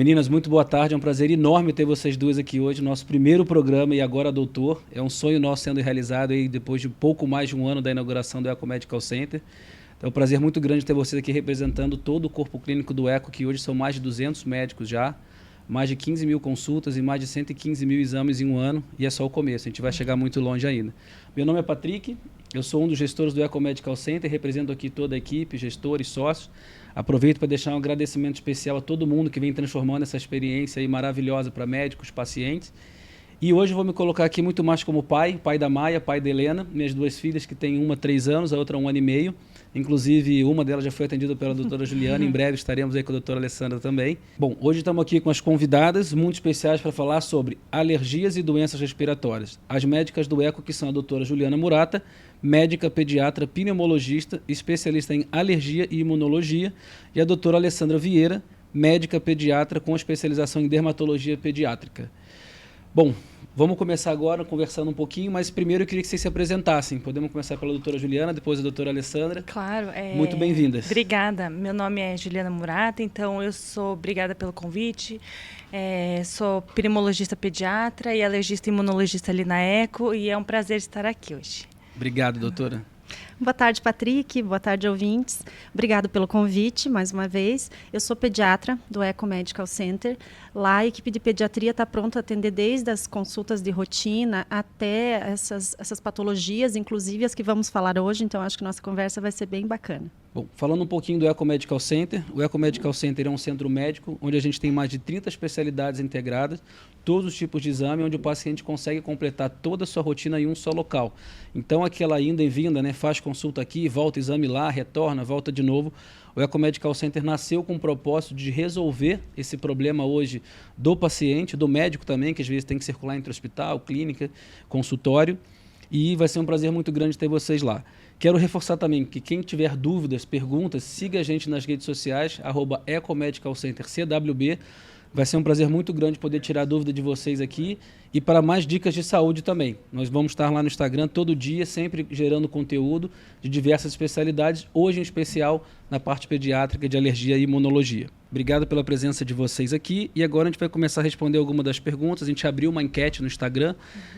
Meninas, muito boa tarde. É um prazer enorme ter vocês duas aqui hoje. Nosso primeiro programa e agora doutor. É um sonho nosso sendo realizado aí depois de pouco mais de um ano da inauguração do Eco Medical Center. Então, é um prazer muito grande ter vocês aqui representando todo o corpo clínico do Eco, que hoje são mais de 200 médicos já, mais de 15 mil consultas e mais de 115 mil exames em um ano. E é só o começo, a gente vai chegar muito longe ainda. Meu nome é Patrick, eu sou um dos gestores do Eco Medical Center, represento aqui toda a equipe, gestores, sócios. Aproveito para deixar um agradecimento especial a todo mundo que vem transformando essa experiência aí maravilhosa para médicos, pacientes. E hoje eu vou me colocar aqui muito mais como pai da Maia, pai da Helena, minhas duas filhas, que tem uma 3 anos, a outra 1 ano e meio. Inclusive, uma delas já foi atendida pela doutora Juliana, em breve estaremos aí com a doutora Alessandra também. Bom, hoje estamos aqui com as convidadas muito especiais para falar sobre alergias e doenças respiratórias. As médicas do Eco, que são a doutora Juliana Murata, médica pediatra pneumologista, especialista em alergia e imunologia, e a doutora Alessandra Vieira, médica pediatra com especialização em dermatologia pediátrica. Bom, vamos começar agora conversando um pouquinho, mas primeiro eu queria que vocês se apresentassem. Podemos começar pela doutora Juliana, depois a doutora Alessandra. Claro. Muito bem-vindas. Obrigada. Meu nome é Juliana Murata, então eu sou obrigada pelo convite. Sou pneumologista pediatra e alergista e imunologista ali na Eco, e é um prazer estar aqui hoje. Obrigado, doutora. Boa tarde, Patrick. Boa tarde, ouvintes. Obrigado pelo convite, mais uma vez. Eu sou pediatra do Eco Medical Center. Lá, a equipe de pediatria está pronta a atender desde as consultas de rotina até essas patologias, inclusive as que vamos falar hoje. Então, acho que nossa conversa vai ser bem bacana. Bom, falando um pouquinho do Eco Medical Center, o Eco Medical Center é um centro médico onde a gente tem mais de 30 especialidades integradas, todos os tipos de exame, onde o paciente consegue completar toda a sua rotina em um só local. Então, aquela ida e vinda, né, faz consulta aqui, volta exame lá, retorna, volta de novo. O Eco Medical Center nasceu com o propósito de resolver esse problema hoje do paciente, do médico também, que às vezes tem que circular entre hospital, clínica, consultório. E vai ser um prazer muito grande ter vocês lá. Quero reforçar também que quem tiver dúvidas, perguntas, siga a gente nas redes sociais, @ecomedicalcentercwb. Vai ser um prazer muito grande poder tirar a dúvida de vocês aqui e para mais dicas de saúde também. Nós vamos estar lá no Instagram todo dia, sempre gerando conteúdo de diversas especialidades, hoje em especial na parte pediátrica de alergia e imunologia. Obrigado pela presença de vocês aqui e agora a gente vai começar a responder algumas das perguntas. A gente abriu uma enquete no Instagram,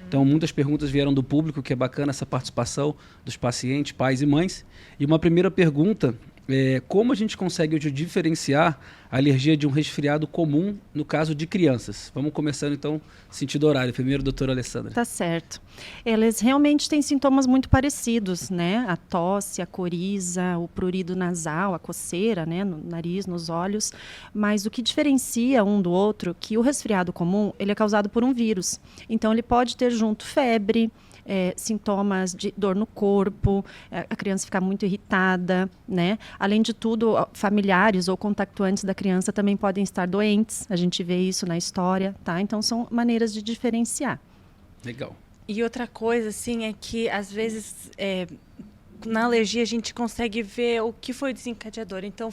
então muitas perguntas vieram do público, que é bacana essa participação dos pacientes, pais e mães. E uma primeira pergunta é como a gente consegue hoje diferenciar a alergia de um resfriado comum no caso de crianças? Vamos começando então, sentido horário. Primeiro, doutora Alessandra. Tá certo. Eles realmente têm sintomas muito parecidos, né? A tosse, a coriza, o prurido nasal, a coceira, né? No nariz, nos olhos. Mas o que diferencia um do outro é que o resfriado comum, ele é causado por um vírus. Então, ele pode ter junto febre, sintomas de dor no corpo, a criança ficar muito irritada, né? Além de tudo, familiares ou contactuantes da criança também podem estar doentes. A gente vê isso na história, tá? Então, são maneiras de diferenciar. Legal. E outra coisa, assim, é que às vezes na alergia a gente consegue ver o que foi o desencadeador. Então,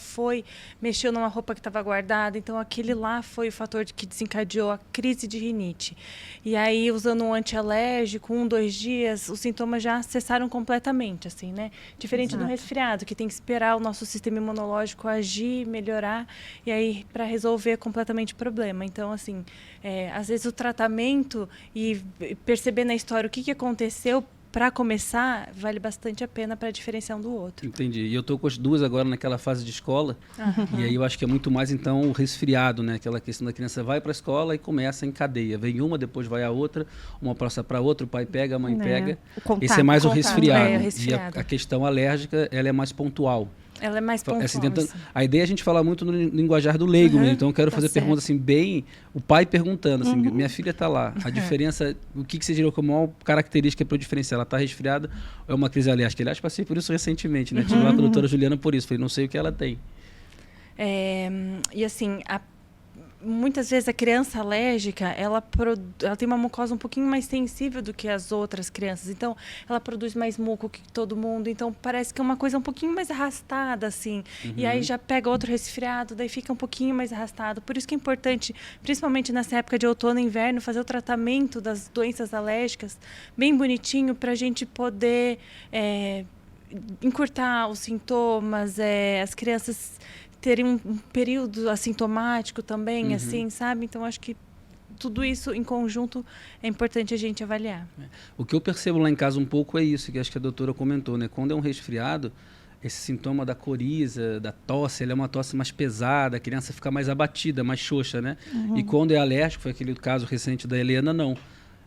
mexeu numa roupa que estava guardada, então aquele lá foi o fator que desencadeou a crise de rinite. E aí, usando um antialérgico, 2 dias, os sintomas já cessaram completamente, assim, né? Diferente Exato. do resfriado, que tem que esperar o nosso sistema imunológico agir, melhorar, e aí para resolver completamente o problema. Então, assim, às vezes o tratamento e perceber na história o que aconteceu, para começar, vale bastante a pena para diferenciar um do outro. Entendi. E eu estou com as duas agora naquela fase de escola, e aí eu acho que é muito mais, então, o resfriado, né? Aquela questão da criança vai para a escola e começa em cadeia. Vem uma, depois vai a outra, uma passa para outra, o pai pega, a mãe pega. Esse é mais o resfriado. O resfriado. E a questão alérgica, ela é mais pontual. Ela é mais pontual. Assim, a ideia é a gente falar muito no linguajar do leigo, então eu quero fazer perguntas assim, bem... O pai perguntando, assim, minha filha está lá, a diferença, o que você diria como maior característica para diferenciar? Ela está resfriada ou é uma crise alérgica? Aliás, passei por isso recentemente, né? Tive lá com a doutora Juliana por isso, falei, não sei o que ela tem. E assim, muitas vezes a criança alérgica, ela tem uma mucosa um pouquinho mais sensível do que as outras crianças. Então, ela produz mais muco que todo mundo. Então, parece que é uma coisa um pouquinho mais arrastada, assim. E aí já pega outro resfriado, daí fica um pouquinho mais arrastado. Por isso que é importante, principalmente nessa época de outono e inverno, fazer o tratamento das doenças alérgicas bem bonitinho para a gente poder encurtar os sintomas, as crianças terem um período assintomático também, assim, sabe? Então, acho que tudo isso em conjunto é importante a gente avaliar. O que eu percebo lá em casa um pouco é isso, que acho que a doutora comentou, né? Quando é um resfriado, esse sintoma da coriza, da tosse, ele é uma tosse mais pesada, a criança fica mais abatida, mais xoxa, né? E quando é alérgico, foi aquele caso recente da Helena, não.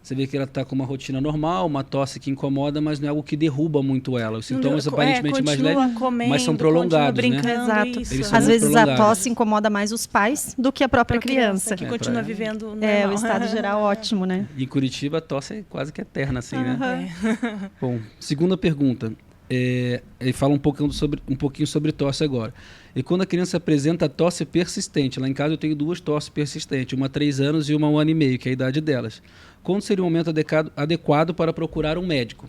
Você vê que ela está com uma rotina normal, uma tosse que incomoda, mas não é algo que derruba muito ela. Os sintomas aparentemente mais leves, comendo, mas são prolongados, né? Exato. Isso. Às vezes a prolongados. tosse incomoda mais os pais do que a própria criança. Que continua vivendo normal. É, o estado geral ótimo, né? E em Curitiba a tosse é quase que eterna, assim, né? É. Bom, segunda pergunta. Ele fala um pouquinho sobre tosse agora. E quando a criança apresenta tosse persistente, lá em casa eu tenho 2 tosses persistentes, uma há 3 anos e uma há 1 ano e meio, que é a idade delas. Quando seria o momento adequado para procurar um médico?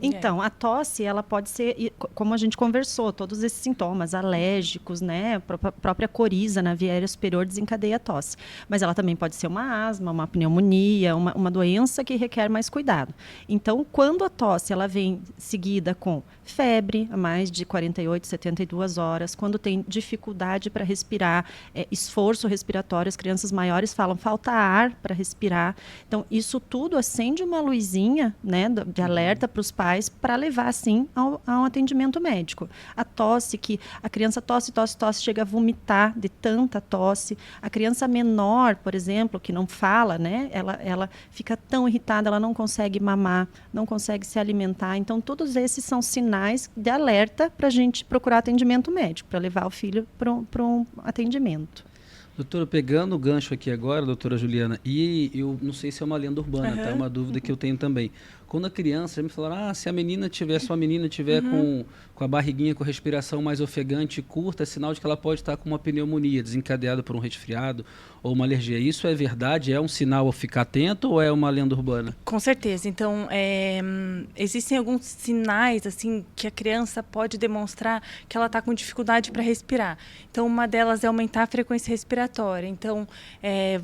Então, a tosse, ela pode ser, como a gente conversou, todos esses sintomas alérgicos, né? A própria coriza na via aérea superior desencadeia a tosse. Mas ela também pode ser uma asma, uma pneumonia, uma doença que requer mais cuidado. Então, quando a tosse ela vem seguida com febre, a mais de 48, 72 horas, quando tem dificuldade para respirar, esforço respiratório, as crianças maiores falam falta ar para respirar. Então, isso tudo acende uma luzinha, né, de alerta para os pais para levar, sim, a um atendimento médico. A tosse, que a criança tosse, chega a vomitar de tanta tosse. A criança menor, por exemplo, que não fala, né, ela fica tão irritada, ela não consegue mamar, não consegue se alimentar. Então, todos esses são sinais de alerta para a gente procurar atendimento médico, para levar o filho para um atendimento. Doutora, pegando o gancho aqui agora, doutora Juliana, e eu não sei se é uma lenda urbana, tá? É uma dúvida que eu tenho também. Quando a criança, já me falaram, se a menina tiver com a barriguinha com a respiração mais ofegante e curta, é sinal de que ela pode estar com uma pneumonia desencadeada por um resfriado ou uma alergia. Isso é verdade? É um sinal a ficar atento ou é uma lenda urbana? Com certeza. Então, existem alguns sinais assim que a criança pode demonstrar que ela está com dificuldade para respirar. Então, uma delas é aumentar a frequência respiratória. Então,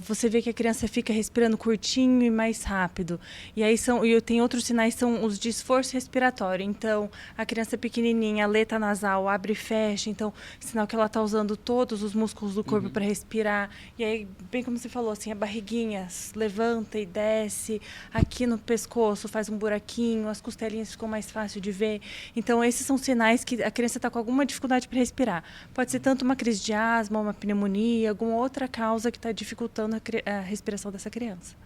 você vê que a criança fica respirando curtinho e mais rápido. E aí tem outros sinais, são os de esforço respiratório. Então, a criança pequenininha, a aleta nasal abre e fecha. Então, sinal que ela está usando todos os músculos do corpo para respirar. E aí, bem como você falou, assim, a barriguinha levanta e desce. Aqui no pescoço faz um buraquinho, as costelinhas ficam mais fácil de ver. Então, esses são sinais que a criança está com alguma dificuldade para respirar. Pode ser tanto uma crise de asma, uma pneumonia, alguma outra causa que está dificultando a respiração dessa criança.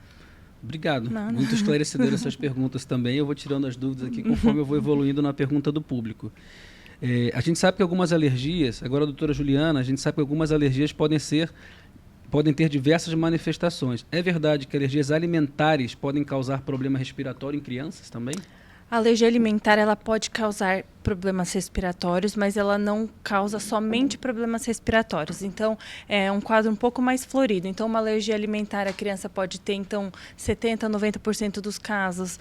Obrigado. Muito esclarecedor essas perguntas também. Eu vou tirando as dúvidas aqui conforme eu vou evoluindo na pergunta do público. A gente sabe que algumas alergias, agora a doutora Juliana, a gente sabe que algumas alergias podem ter diversas manifestações. É verdade que alergias alimentares podem causar problema respiratório em crianças também? A alergia alimentar ela pode causar problemas respiratórios, mas ela não causa somente problemas respiratórios. Então, é um quadro um pouco mais florido. Então, uma alergia alimentar, a criança pode ter, então, 70% a 90% dos casos,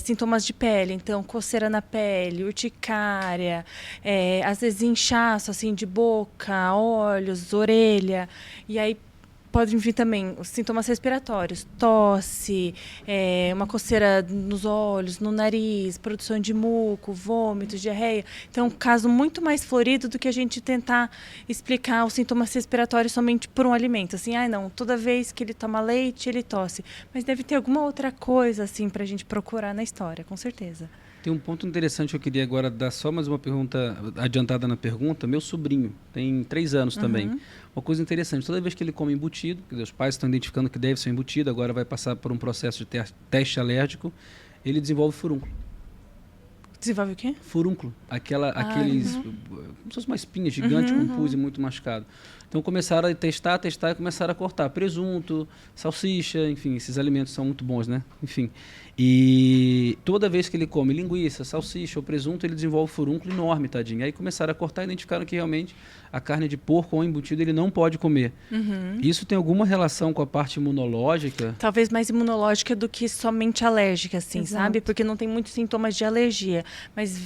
sintomas de pele. Então, coceira na pele, urticária, às vezes inchaço, assim, de boca, olhos, orelha. E aí, podem vir também os sintomas respiratórios, tosse, uma coceira nos olhos, no nariz, produção de muco, vômitos, diarreia. Então, é um caso muito mais florido do que a gente tentar explicar os sintomas respiratórios somente por um alimento. Assim, não, toda vez que ele toma leite, ele tosse. Mas deve ter alguma outra coisa, assim, para a gente procurar na história, com certeza. Tem um ponto interessante que eu queria agora dar só mais uma pergunta adiantada na pergunta. Meu sobrinho tem 3 anos também. Uma coisa interessante, toda vez que ele come embutido, que os pais estão identificando que deve ser embutido, agora vai passar por um processo de teste alérgico, ele desenvolve furúnculo. Desenvolve o quê? Furúnculo. Aqueles... Como se fosse uma espinha gigante com pus e muito machucado. Então começaram a testar e começaram a cortar presunto, salsicha, enfim, esses alimentos são muito bons, né? Enfim. E toda vez que ele come linguiça, salsicha ou presunto, ele desenvolve furúnculo enorme, tadinho. Aí começaram a cortar e identificaram que realmente a carne de porco ou embutido ele não pode comer. Isso tem alguma relação com a parte imunológica? Talvez mais imunológica do que somente alérgica, assim, Exato. sabe? Porque não tem muitos sintomas de alergia. Mas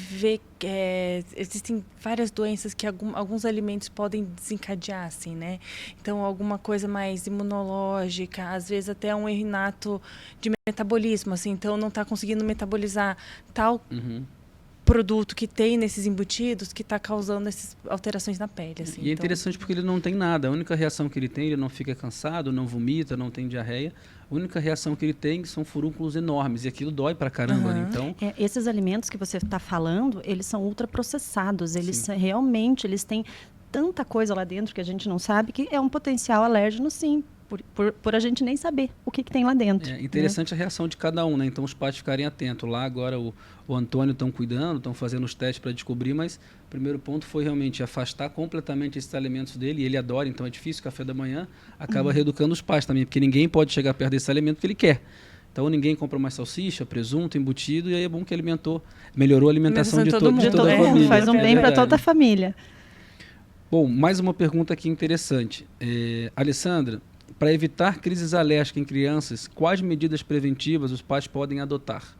existem várias doenças que alguns alimentos podem desencadear, assim, né? Então, alguma coisa mais imunológica, às vezes até um erro inato de metabolismo, assim. Então, não está conseguindo metabolizar tal produto que tem nesses embutidos que está causando essas alterações na pele. Assim, E é interessante porque ele não tem nada. A única reação que ele tem, ele não fica cansado, não vomita, não tem diarreia. A única reação que ele tem são furúnculos enormes. E aquilo dói pra caramba, né? Então... esses alimentos que você está falando, eles são ultraprocessados. Eles realmente, eles têm tanta coisa lá dentro que a gente não sabe, que é um potencial alérgeno, sim. Por a gente nem saber o que tem lá dentro. É interessante a reação de cada um, né? Então os pais ficarem atentos. Lá agora o Antônio estão cuidando, estão fazendo os testes para descobrir, mas o primeiro ponto foi realmente afastar completamente esses alimentos dele, e ele adora, então é difícil, café da manhã, acaba reeducando os pais também, porque ninguém pode chegar perto desse alimento que ele quer. Então ninguém compra mais salsicha, presunto, embutido, e aí é bom que melhorou a alimentação de toda a família. Faz um bem para toda a família. Bom, mais uma pergunta aqui interessante. Alessandra, para evitar crises alérgicas em crianças, quais medidas preventivas os pais podem adotar?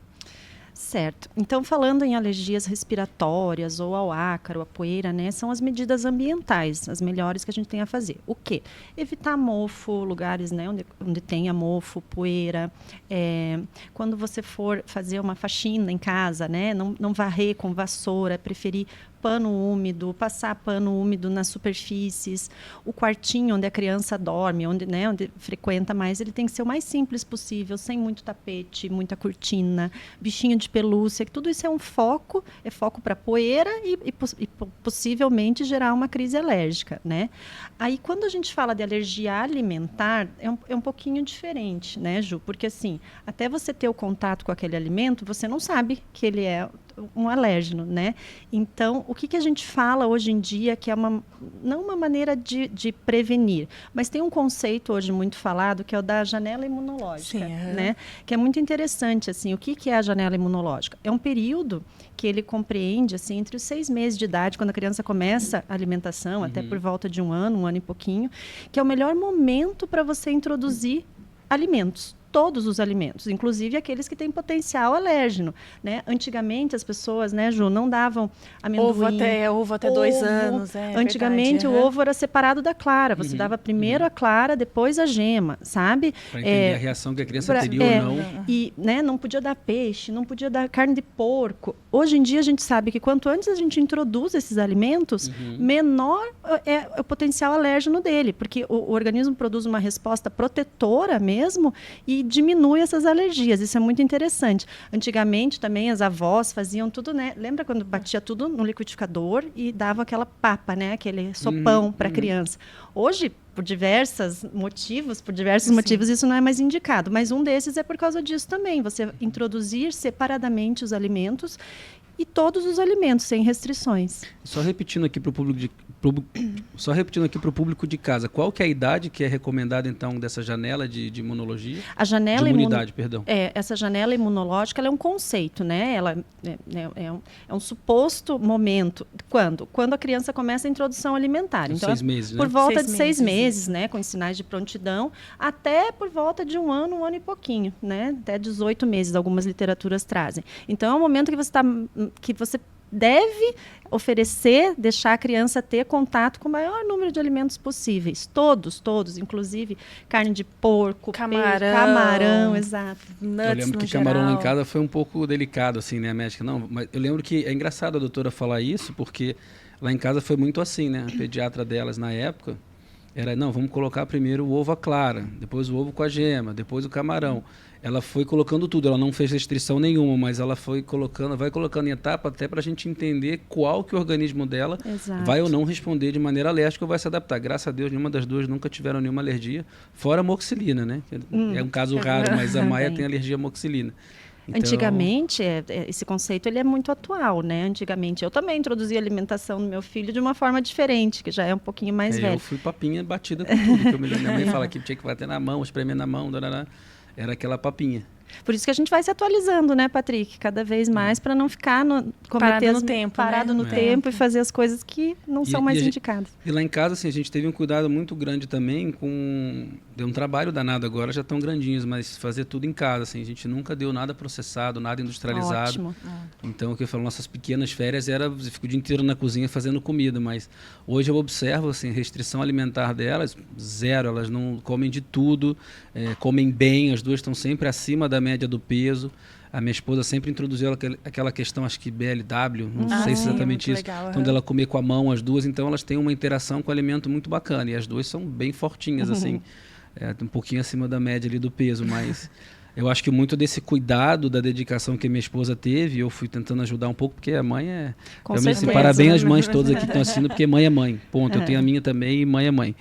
Certo. Então, falando em alergias respiratórias ou ao ácaro, à poeira, né, são as medidas ambientais, as melhores que a gente tem a fazer. O quê? Evitar mofo, lugares, né, onde tenha mofo, poeira. Quando você for fazer uma faxina em casa, né, não varrer com vassoura, preferir pano úmido, passar pano úmido nas superfícies. O quartinho onde a criança dorme, onde frequenta mais, ele tem que ser o mais simples possível, sem muito tapete, muita cortina, bichinho de pelúcia, que tudo isso é foco para poeira e possivelmente gerar uma crise alérgica, né? Aí, quando a gente fala de alergia alimentar, é um pouquinho diferente, né, Ju? Porque, assim, até você ter o contato com aquele alimento, você não sabe que ele é um alérgeno, né? Então, o que a gente fala hoje em dia, que é não uma maneira de prevenir, mas tem um conceito hoje muito falado, que é o da janela imunológica, né? Que é muito interessante, assim, o que é a janela imunológica? É um período que ele compreende, assim, entre os 6 meses de idade, quando a criança começa a alimentação, até por volta de um ano e pouquinho, que é o melhor momento para você introduzir alimentos. Todos os alimentos, inclusive aqueles que têm potencial alérgeno, né? Antigamente as pessoas, né, Ju, não davam amendoim. Ovo até 2 anos. Antigamente o ovo era separado da clara. Você dava primeiro a clara, depois a gema, sabe? Para entender a reação que a criança teria ou não. E, né, não podia dar peixe, não podia dar carne de porco. Hoje em dia a gente sabe que quanto antes a gente introduz esses alimentos, menor é o potencial alérgeno dele, porque o organismo produz uma resposta protetora mesmo e diminui essas alergias. Isso é muito interessante. Antigamente também as avós faziam tudo, né? Lembra quando batia tudo no liquidificador e dava aquela papa, né? Aquele sopão para a criança. Hoje, por diversos motivos, isso não é mais indicado. Mas um desses é por causa disso também. Você introduzir separadamente os alimentos e todos os alimentos, sem restrições. Só repetindo aqui para o público de casa, qual que é a idade que é recomendada, então, dessa janela de imunologia? A janela de imunidade, perdão. Essa janela imunológica, ela é um conceito, né? Ela é um suposto momento. Quando a criança começa a introdução alimentar. Então, 6 meses, né? Por volta de 6 meses, né? Com sinais de prontidão, até por volta de um ano e pouquinho, né? Até 18 meses, algumas literaturas trazem. Então, é um momento que você deve oferecer, deixar a criança ter contato com o maior número de alimentos possíveis. Todos, inclusive carne de porco, camarão, exato. Eu lembro que camarão lá em casa foi um pouco delicado, assim, né, a médica? Não, mas eu lembro que é engraçado a doutora falar isso, porque lá em casa foi muito assim, né? A pediatra delas na época era, não, vamos colocar primeiro o ovo à clara, depois o ovo com a gema, depois o camarão. Ela foi colocando tudo, ela não fez restrição nenhuma, mas ela vai colocando em etapa até para a gente entender qual que o organismo dela vai ou não responder de maneira alérgica ou vai se adaptar. Graças a Deus, nenhuma das duas nunca tiveram nenhuma alergia, fora a amoxicilina, né? É um caso raro, mas a Maia tem alergia à amoxicilina. Então... Antigamente, esse conceito ele é muito atual, né? Antigamente, eu também introduzi alimentação no meu filho de uma forma diferente, que já é um pouquinho mais velho. Eu fui papinha batida com tudo, que eu me lembro. Minha mãe fala que tinha que bater na mão, espremer na mão, era aquela papinha. Por isso que a gente vai se atualizando, né, Patrick? Cada vez mais para não ficar parado no tempo e fazer as coisas que não são mais indicadas. E lá em casa, assim, a gente teve um cuidado muito grande também deu um trabalho danado agora, já estão grandinhos, mas fazer tudo em casa, assim, a gente nunca deu nada processado, nada industrializado. Ótimo. Então, o que eu falo, nossas pequenas férias eu fico o dia inteiro na cozinha fazendo comida, mas hoje eu observo, assim, restrição alimentar delas, 0, elas não comem de tudo, comem bem, as duas estão sempre acima da média do peso. A minha esposa sempre introduziu aquela questão, acho que BLW, não sei se sim, exatamente isso. legal, Então, dela comer com a mão as duas, então elas têm uma interação com o alimento muito bacana. E as duas são bem fortinhas, assim, um pouquinho acima da média ali do peso, mas eu acho que muito desse cuidado, da dedicação que a minha esposa teve, eu fui tentando ajudar um pouco, porque a mãe é... Com realmente, certeza. parabéns às mães todas aqui que estão assistindo, porque mãe é mãe, ponto. Eu tenho a minha também e mãe é mãe.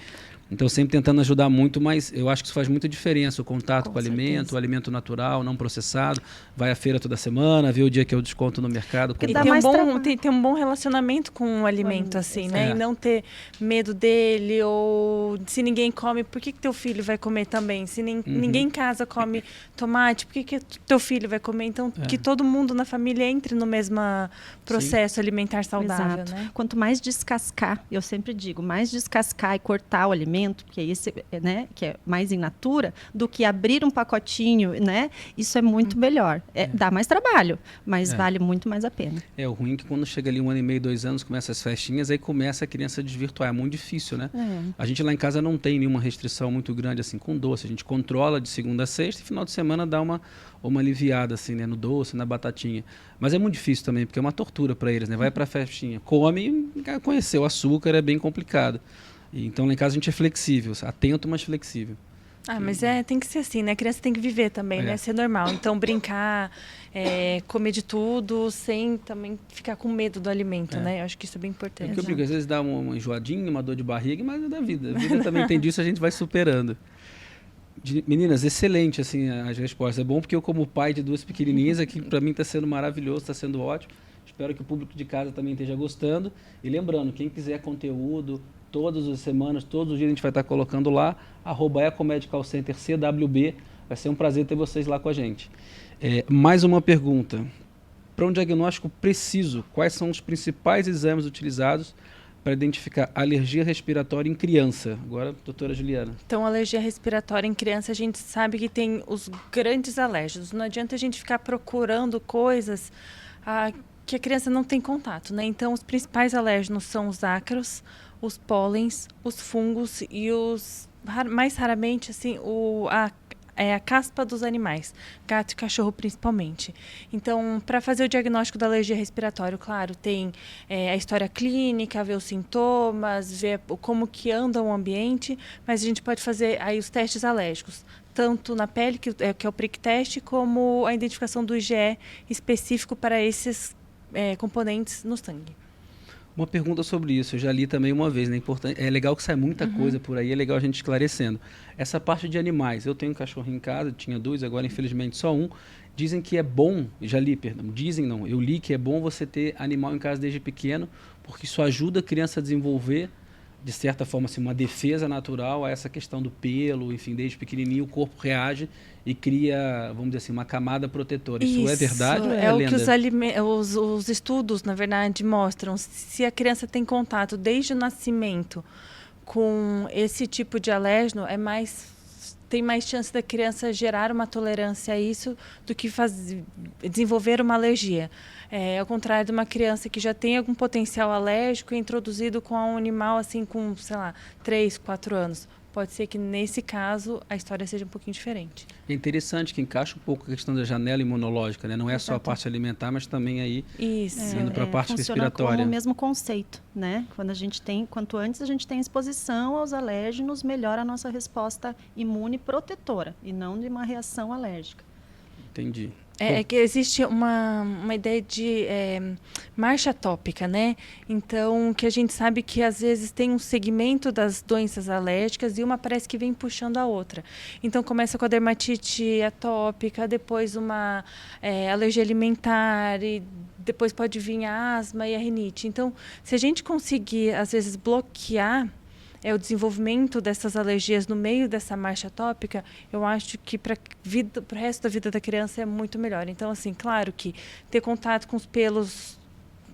Então, sempre tentando ajudar muito, mas eu acho que isso faz muita diferença, o contato com o alimento, o alimento natural, não processado. Vai à feira toda semana, vê o dia que eu desconto no mercado. E tem um bom relacionamento com o alimento, assim, né? E não ter medo dele, ou se ninguém come, por que teu filho vai comer também? Se ninguém em casa come tomate, por que teu filho vai comer? Então, que todo mundo na família entre no mesmo processo alimentar saudável, né? Quanto mais descascar, eu sempre digo, mais descascar e cortar o alimento, porque esse, né, que é mais in natura, do que abrir um pacotinho, né? Isso é muito melhor. Dá mais trabalho, mas vale muito mais a pena. O ruim é que quando chega ali 1 ano e meio, 2 anos, começa as festinhas, aí começa a criança a desvirtuar. É muito difícil, né? A gente lá em casa não tem nenhuma restrição muito grande assim com doce. A gente controla de segunda a sexta e final de semana dá uma aliviada assim, né, no doce, na batatinha. Mas é muito difícil também, porque é uma tortura para eles, né? Vai para a festinha, come, conhecer o açúcar é bem complicado. Então, lá em casa, a gente é flexível, atento, mas flexível. Mas tem que ser assim, né? A criança tem que viver também, né? Ser normal. Então, brincar, comer de tudo, sem também ficar com medo do alimento, né? Eu acho que isso é bem importante. Porque eu brinco, às vezes dá uma enjoadinha, uma dor de barriga, mas é da vida. A vida também tem disso, a gente vai superando. Meninas, excelente assim, as respostas. É bom porque eu, como pai de 2 pequenininhas, aqui para mim está sendo maravilhoso, está sendo ótimo. Espero que o público de casa também esteja gostando. E lembrando, quem quiser conteúdo, todas as semanas, todos os dias a gente vai estar colocando lá, @ecomedicalcenter CWB. Vai ser um prazer ter vocês lá com a gente. Mais uma pergunta. Para um diagnóstico preciso, quais são os principais exames utilizados para identificar alergia respiratória em criança? Agora, doutora Juliana. Então, alergia respiratória em criança, a gente sabe que tem os grandes alérgicos. Não adianta a gente ficar procurando coisas que a criança não tem contato, né? Então, os principais alérgenos são os ácaros, os pólens, os fungos e mais raramente, assim, a caspa dos animais, gato e cachorro principalmente. Então, para fazer o diagnóstico da alergia respiratória, claro, tem a história clínica, ver os sintomas, ver como que anda o ambiente, mas a gente pode fazer aí os testes alérgicos, tanto na pele, que é o prick test, como a identificação do IgE específico para esses componentes no sangue. Uma pergunta sobre isso, eu já li também uma vez, né? É legal que sai muita coisa por aí, é legal a gente esclarecendo. Essa parte de animais, eu tenho um cachorro em casa, tinha 2, agora infelizmente só 1. Dizem que é bom, eu li que é bom você ter animal em casa desde pequeno, porque isso ajuda a criança a desenvolver, de certa forma, assim, uma defesa natural a essa questão do pelo, enfim, desde pequenininho o corpo reage e cria, vamos dizer assim, uma camada protetora. Isso é verdade ou é lenda? O que os estudos, na verdade, mostram. Se a criança tem contato desde o nascimento com esse tipo de alérgeno, tem mais chance da criança gerar uma tolerância a isso do que desenvolver uma alergia. Ao contrário de uma criança que já tem algum potencial alérgico e introduzido com um animal assim com, 3, 4 anos. Pode ser que, nesse caso, a história seja um pouquinho diferente. É interessante que encaixa um pouco a questão da janela imunológica, né? Não é só a parte alimentar, mas também aí indo para a parte respiratória. Funciona como o mesmo conceito, né? Quanto antes a gente tem exposição aos alérgenos, melhora a nossa resposta imune protetora e não de uma reação alérgica. Entendi. É que existe uma ideia de marcha tópica, né? Então, que a gente sabe que às vezes tem um segmento das doenças alérgicas e uma parece que vem puxando a outra. Então, começa com a dermatite atópica, depois uma alergia alimentar e depois pode vir a asma e a rinite. Então, se a gente conseguir, às vezes, bloquear o desenvolvimento dessas alergias no meio dessa marcha tópica, eu acho que para o resto da vida da criança é muito melhor. Então, assim, claro que ter contato com os pelos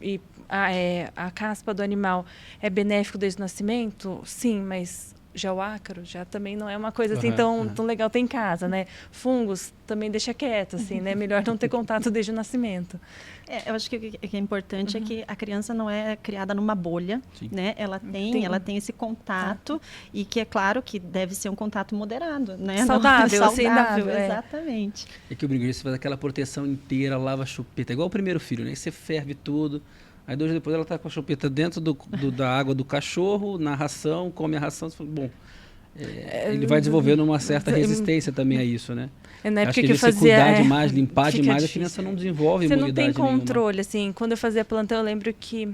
e a caspa do animal é benéfico desde o nascimento, sim, mas Já o ácaro já também não é uma coisa assim Uhum. tão legal ter em casa, né? Fungos também deixa quieto, assim, né? Melhor não ter contato desde o nascimento. Eu acho que o que é importante é que a criança não é criada numa bolha, Sim. né? Ela tem esse contato e que é claro que deve ser um contato moderado, né? Saudável, Saudável, é. Exatamente. É que o brinquedo você faz aquela proteção inteira, lava a chupeta, igual o primeiro filho, né? Aí você ferve tudo. Aí 2 dias depois ela tá com a chupeta dentro da água do cachorro, na ração, come a ração. Você fala, bom, ele vai desenvolvendo uma certa resistência também a isso, né? Na época Acho que que eu você fazia, cuidar demais, limpar fica demais, difícil. a criança não desenvolve Você não imunidade tem controle, assim. Quando eu fazia plantão, eu lembro que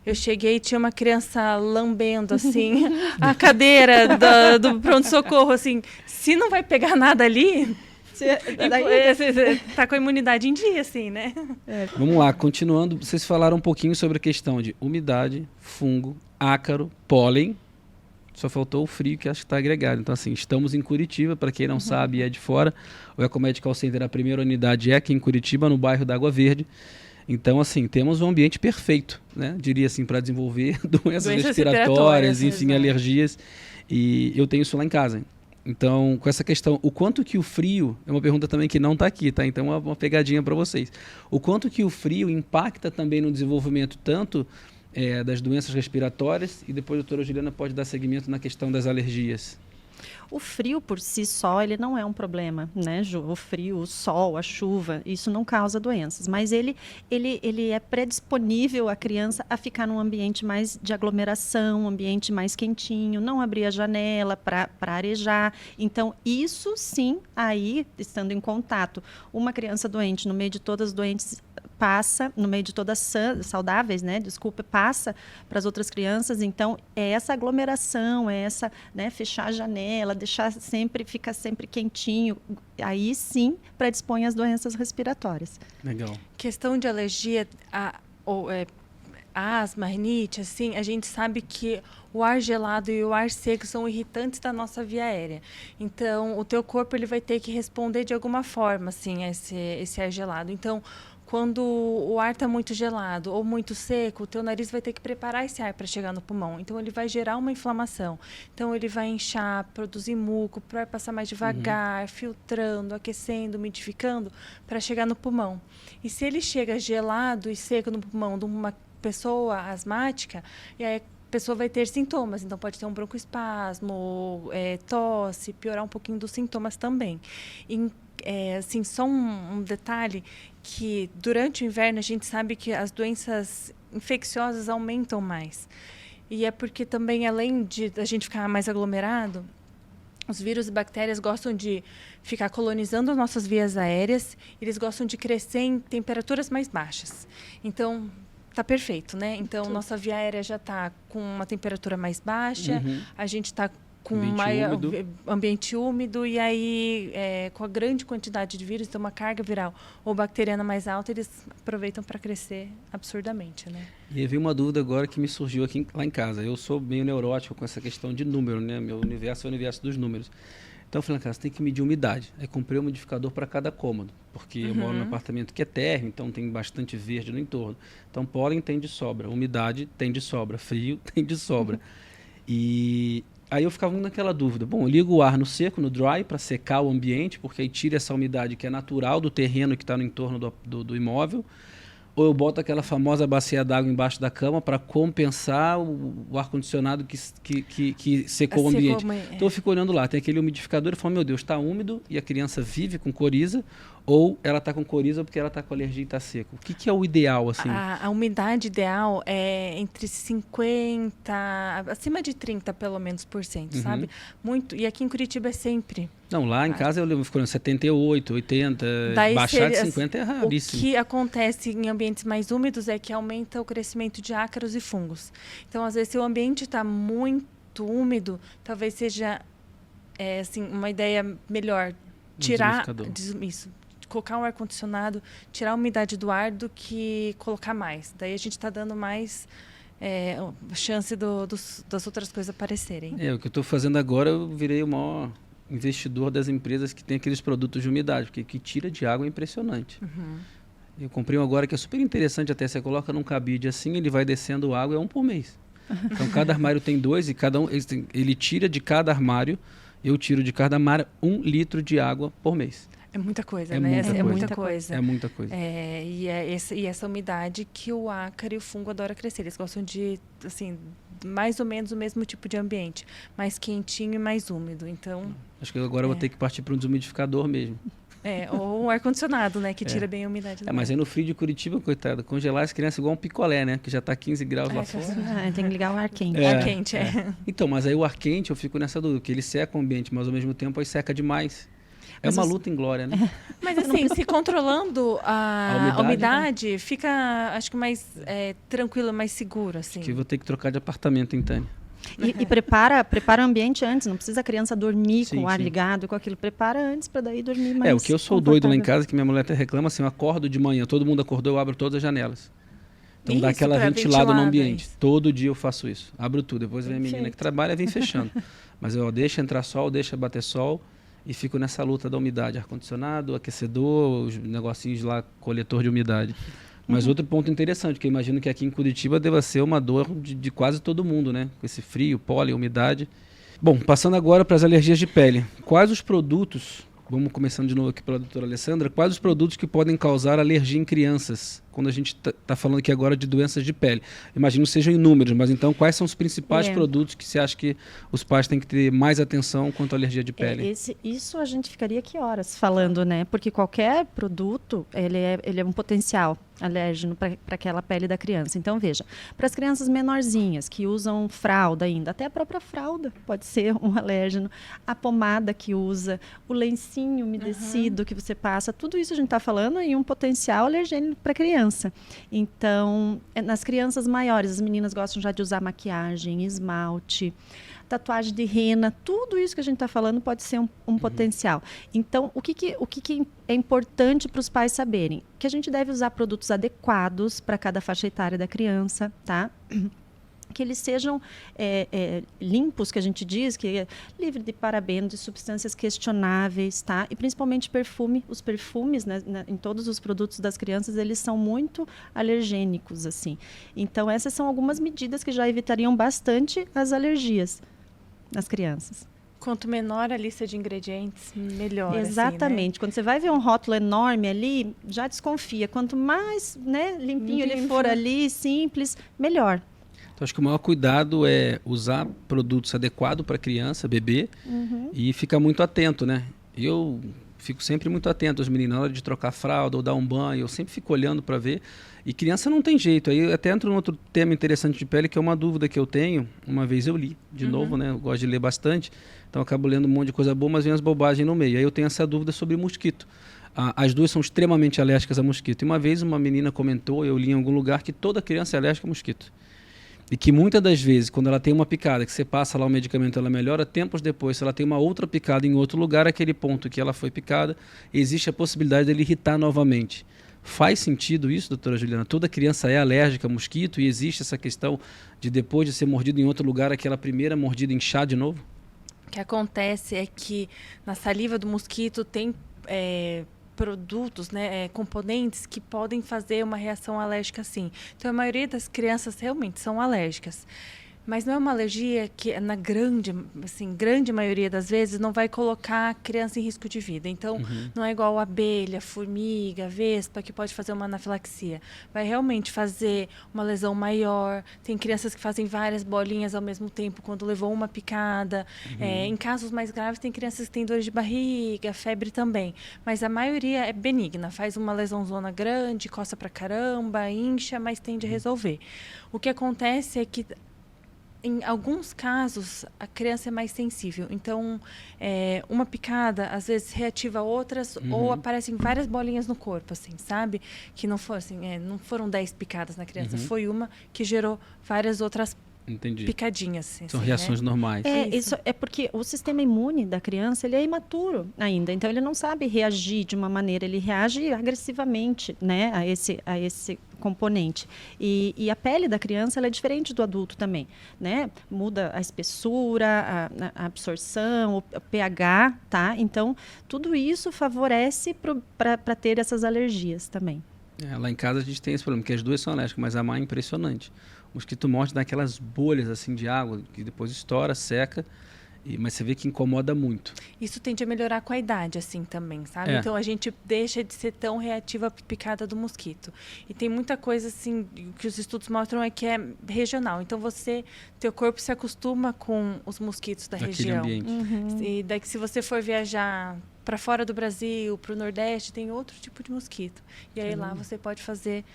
eu cheguei e tinha uma criança lambendo, assim, a cadeira do pronto-socorro, assim. Se não vai pegar nada ali, você tá com a imunidade em dia, assim, né? Vamos lá, continuando. Vocês falaram um pouquinho sobre a questão de umidade, fungo, ácaro, pólen. Só faltou o frio, que acho que está agregado. Então, assim, estamos em Curitiba, para quem não sabe e é de fora. O Ecomedical Center, a primeira unidade é aqui em Curitiba, no bairro da Água Verde. Então, assim, temos um ambiente perfeito, né? Diria assim, para desenvolver doenças respiratórias, enfim, alergias. E eu tenho isso lá em casa. Então, com essa questão, o quanto que o frio, é uma pergunta também que não está aqui, tá? Então, uma pegadinha para vocês. O quanto que o frio impacta também no desenvolvimento tanto das doenças respiratórias e depois a doutora Juliana pode dar seguimento na questão das alergias. O frio por si só, ele não é um problema, né, Ju? O frio, o sol, a chuva, isso não causa doenças. Mas ele é predisponível a criança a ficar num ambiente mais de aglomeração, um ambiente mais quentinho, não abrir a janela para arejar. Então, isso sim, aí, estando em contato, uma criança doente, no meio de todas as doentes, passa, no meio de todas saudáveis, né? Desculpa, passa para as outras crianças. Então, é essa aglomeração, é essa, né, fechar a janela, ficar sempre quentinho. Aí sim predispõe às doenças respiratórias. Legal. Questão de alergia, asma, rinite, assim, a gente sabe que o ar gelado e o ar seco são irritantes da nossa via aérea. Então, o teu corpo ele vai ter que responder de alguma forma, assim, a esse ar gelado. Então, quando o ar está muito gelado ou muito seco, o teu nariz vai ter que preparar esse ar para chegar no pulmão. Então, ele vai gerar uma inflamação. Então, ele vai inchar, produzir muco, para passar mais devagar, filtrando, aquecendo, umidificando, para chegar no pulmão. E se ele chega gelado e seco no pulmão de uma pessoa asmática, e aí a pessoa vai ter sintomas. Então, pode ter um broncoespasmo, tosse, piorar um pouquinho dos sintomas também. Assim, só um detalhe, que durante o inverno a gente sabe que as doenças infecciosas aumentam mais. E é porque também, além de a gente ficar mais aglomerado, os vírus e bactérias gostam de ficar colonizando as nossas vias aéreas, eles gostam de crescer em temperaturas mais baixas. Então, tá perfeito, né? Então, nossa via aérea já está com uma temperatura mais baixa, a gente está com ambiente úmido e aí com a grande quantidade de vírus, então uma carga viral ou bacteriana mais alta, eles aproveitam para crescer absurdamente, né? E veio uma dúvida agora que me surgiu lá em casa. Eu sou meio neurótico com essa questão de número, né? Meu universo é o universo dos números. Então eu falei, cara, você tem que medir umidade. Aí comprei um umidificador para cada cômodo, porque eu moro num apartamento que é térreo, então tem bastante verde no entorno. Então pólen tem de sobra, umidade tem de sobra, frio tem de sobra. E aí eu ficava naquela dúvida. Bom, eu ligo o ar no seco, no dry, para secar o ambiente, porque aí tira essa umidade que é natural do terreno que está no entorno do imóvel. Ou eu boto aquela famosa bacia d'água embaixo da cama para compensar o ar-condicionado que secou o ambiente. Então eu fico olhando lá, tem aquele umidificador e falo, meu Deus, está úmido e a criança vive com coriza, ou ela está com coriza porque ela está com alergia e está seco. O que é o ideal, assim? A umidade ideal é entre 50%, acima de 30% pelo menos por cento, sabe? Muito. E aqui em Curitiba é sempre. Não, lá em casa eu fico 78, 80, daí baixar de 50 é raríssimo. O que acontece em ambientes mais úmidos é que aumenta o crescimento de ácaros e fungos. Então, às vezes, se o ambiente está muito úmido, talvez seja assim, uma ideia melhor tirar isso, colocar um ar-condicionado, tirar a umidade do ar do que colocar mais. Daí a gente está dando mais chance das outras coisas aparecerem. O que eu estou fazendo agora, eu virei o maior investidor das empresas que tem aqueles produtos de umidade, porque que tira de água é impressionante. Eu comprei um agora que é super interessante, até você coloca num cabide assim, ele vai descendo água, é 1 por mês. Então, cada armário tem 2 e cada um, ele tira de cada armário, eu tiro de cada armário 1 litro de água por mês. É muita coisa, É né? muita É coisa. muita coisa. É muita coisa. E essa umidade que o ácaro e o fungo adoram crescer. Eles gostam de, assim, mais ou menos o mesmo tipo de ambiente. Mais quentinho e mais úmido. Então, acho que agora eu vou ter que partir para um desumidificador mesmo. ou um ar-condicionado, né? Que tira bem a umidade. Mas aí no frio de Curitiba, coitado, congelar as crianças igual um picolé, né? Que já está 15 graus lá fora. Tem que ligar o ar quente. Ar quente, Então, mas aí o ar quente, eu fico nessa dúvida, porque ele seca o ambiente, mas ao mesmo tempo aí seca demais. É uma luta inglória, né? Mas assim, se controlando a umidade, fica, acho que mais tranquilo, mais seguro, assim. Acho que vou ter que trocar de apartamento, então. E prepara o ambiente antes, não precisa a criança dormir com o ar sim. ligado, com aquilo. Prepara antes para daí dormir mais. O que eu sou doido lá em casa, que minha mulher até reclama, assim, eu acordo de manhã, todo mundo acordou, eu abro todas as janelas. Então dá aquela ventilada no ambiente. Isso. Todo dia eu faço isso. Abro tudo, depois vem a menina que trabalha e vem fechando. Mas eu deixo entrar sol, deixo bater sol. E fico nessa luta da umidade, ar-condicionado, aquecedor, os negocinhos lá, coletor de umidade. Mas outro ponto interessante, que eu imagino que aqui em Curitiba deva ser uma dor de quase todo mundo, né? Com esse frio, pólen, umidade. Bom, passando agora para as alergias de pele. Quais os produtos, vamos começando de novo aqui pela doutora Alessandra, quais os produtos que podem causar alergia em crianças? Quando a gente está falando aqui agora de doenças de pele. Imagino que sejam inúmeros, mas então quais são os principais produtos que você acha que os pais têm que ter mais atenção quanto à alergia de pele? Isso a gente ficaria aqui horas falando, né? Porque qualquer produto, ele é um potencial alérgeno para aquela pele da criança. Então, veja, para as crianças menorzinhas que usam fralda ainda, até a própria fralda pode ser um alérgeno, a pomada que usa, o lencinho umedecido que você passa, tudo isso a gente está falando em um potencial alergênico para a criança. Então, nas crianças maiores, as meninas gostam já de usar maquiagem, esmalte, tatuagem de rena, tudo isso que a gente está falando pode ser um potencial. Então, o que é importante para os pais saberem? Que a gente deve usar produtos adequados para cada faixa etária da criança, tá? Que eles sejam limpos, que a gente diz, que é livre de parabenos, de substâncias questionáveis, tá? E principalmente perfume. Os perfumes, né, em todos os produtos das crianças, eles são muito alergênicos, assim. Então, essas são algumas medidas que já evitariam bastante as alergias nas crianças. Quanto menor a lista de ingredientes, melhor. Exatamente. Assim, né? Quando você vai ver um rótulo enorme ali, já desconfia. Quanto mais, né, limpinho ele for ali, simples, melhor. Então, acho que o maior cuidado é usar produtos adequados para criança, bebê, e ficar muito atento, né? Eu fico sempre muito atento aos meninos na hora de trocar fralda ou dar um banho, eu sempre fico olhando para ver. E criança não tem jeito. Aí eu até entro num outro tema interessante de pele, que é uma dúvida que eu tenho. Uma vez eu li, de novo, né? Eu gosto de ler bastante, então eu acabo lendo um monte de coisa boa, mas vem as bobagens no meio. Aí eu tenho essa dúvida sobre mosquito. As duas são extremamente alérgicas a mosquito. E uma vez uma menina comentou, eu li em algum lugar, que toda criança é alérgica a mosquito. E que muitas das vezes, quando ela tem uma picada, que você passa lá o medicamento, ela melhora, tempos depois, se ela tem uma outra picada em outro lugar, aquele ponto que ela foi picada, existe a possibilidade dele irritar novamente. Faz sentido isso, doutora Juliana? Toda criança é alérgica a mosquito e existe essa questão de depois de ser mordido em outro lugar, aquela primeira mordida inchar de novo? O que acontece é que na saliva do mosquito tem produtos, né, componentes que podem fazer uma reação alérgica, sim. Então, a maioria das crianças realmente são alérgicas. Mas não é uma alergia que, na grande maioria das vezes, não vai colocar a criança em risco de vida. Então, não é igual abelha, formiga, vespa, que pode fazer uma anafilaxia. Vai realmente fazer uma lesão maior. Tem crianças que fazem várias bolinhas ao mesmo tempo quando levou uma picada. Em casos mais graves, tem crianças que têm dor de barriga, febre também. Mas a maioria é benigna. Faz uma lesãozona grande, coça pra caramba, incha, mas tende a resolver. O que acontece é que em alguns casos, a criança é mais sensível. Então, uma picada, às vezes, reativa outras ou aparecem várias bolinhas no corpo, assim, sabe? Que não foram 10 picadas na criança. Foi uma que gerou várias outras picadinhas. Assim, são reações normais. Isso é porque o sistema imune da criança, ele é imaturo ainda. Então, ele não sabe reagir de uma maneira. Ele reage agressivamente, né, a esse componente. E a pele da criança, ela é diferente do adulto também, né? Muda a espessura, a absorção, o pH, tá? Então, tudo isso favorece para ter essas alergias também. Lá em casa a gente tem esse problema, que as duas são alérgicas, mas a má é impressionante. O mosquito morde daquelas bolhas assim de água, que depois estoura, seca, mas você vê que incomoda muito. Isso tende a melhorar com a idade, assim, também, sabe? Então, a gente deixa de ser tão reativa à picada do mosquito. E tem muita coisa, assim, que os estudos mostram que é regional. Então, teu corpo se acostuma com os mosquitos da região. Ambiente. E daí que se você for viajar para fora do Brasil, para o Nordeste, tem outro tipo de mosquito. E aí lá você pode fazer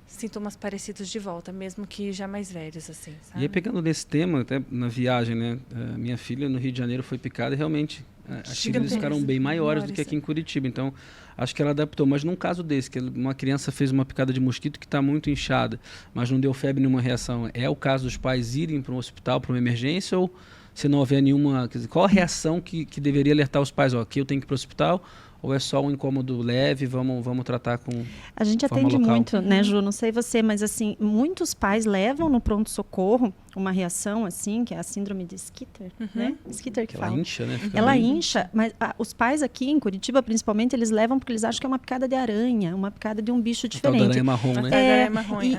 sintomas parecidos de volta, mesmo que já mais velhos, assim, sabe? E aí, pegando nesse tema, até na viagem, né? Minha filha no Rio de Janeiro foi picada e realmente as feridas ficaram bem maiores do que aqui em Curitiba. Então, acho que ela adaptou. Mas num caso desse, que uma criança fez uma picada de mosquito que está muito inchada, mas não deu febre nenhuma reação, é o caso dos pais irem para um hospital, para uma emergência, ou se não houver nenhuma... Quer dizer, qual a reação que deveria alertar os pais? Aqui eu tenho que ir para o hospital... Ou é só um incômodo leve, vamos tratar com a gente forma atende local? muito, né, Ju? Não sei você, mas assim, muitos pais levam no pronto-socorro uma reação, assim, que é a síndrome de Schitter, né? Schitter que fala. Ela incha, né? Ela incha, mas os pais aqui em Curitiba, principalmente, eles levam porque eles acham que é uma picada de aranha, uma picada de um bicho diferente. A aranha marrom, né?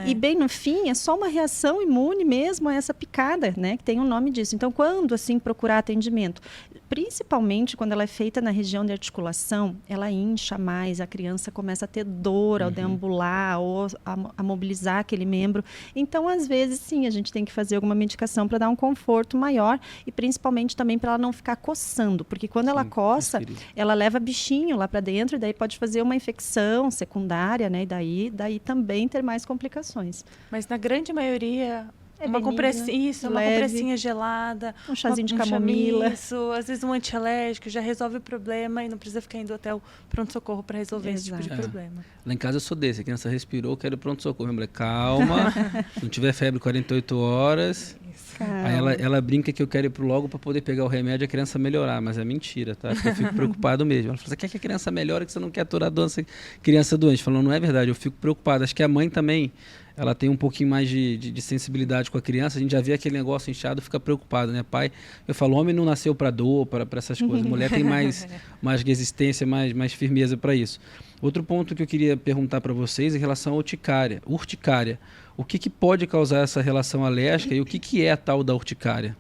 E bem no fim, é só uma reação imune mesmo a essa picada, né? Que tem um nome disso. Então, quando, assim, procurar atendimento, principalmente quando ela é feita na região de articulação, ela incha mais, a criança começa a ter dor ao deambular ou a mobilizar aquele membro. Então, às vezes, sim, a gente tem que fazer alguma medicação para dar um conforto maior e principalmente também para ela não ficar coçando, porque quando ela coça, ela leva bichinho lá para dentro e daí pode fazer uma infecção secundária, né? E daí também ter mais complicações. Mas na grande maioria... uma leve, compressinha gelada, um chazinho de camomila. Isso, às vezes um antialérgico já resolve o problema e não precisa ficar indo até o pronto-socorro para resolver esse tipo de problema. Lá em casa eu sou desse, a criança respirou, quero pronto-socorro. Minha mulher, calma, se não tiver febre 48 horas... Aí ela brinca que eu quero ir logo para poder pegar o remédio e a criança melhorar, mas é mentira, tá? Porque eu fico preocupado mesmo. Ela fala, você quer que a criança melhore, que você não quer aturar a criança doente? Falando, não é verdade, eu fico preocupado. Acho que a mãe também, ela tem um pouquinho mais de sensibilidade com a criança, a gente já vê aquele negócio inchado, fica preocupado, né? Pai, eu falo, homem não nasceu para dor, para essas coisas, mulher tem mais resistência, mais firmeza para isso. Outro ponto que eu queria perguntar para vocês em relação à urticária. O que pode causar essa relação alérgica e o que é a tal da urticária?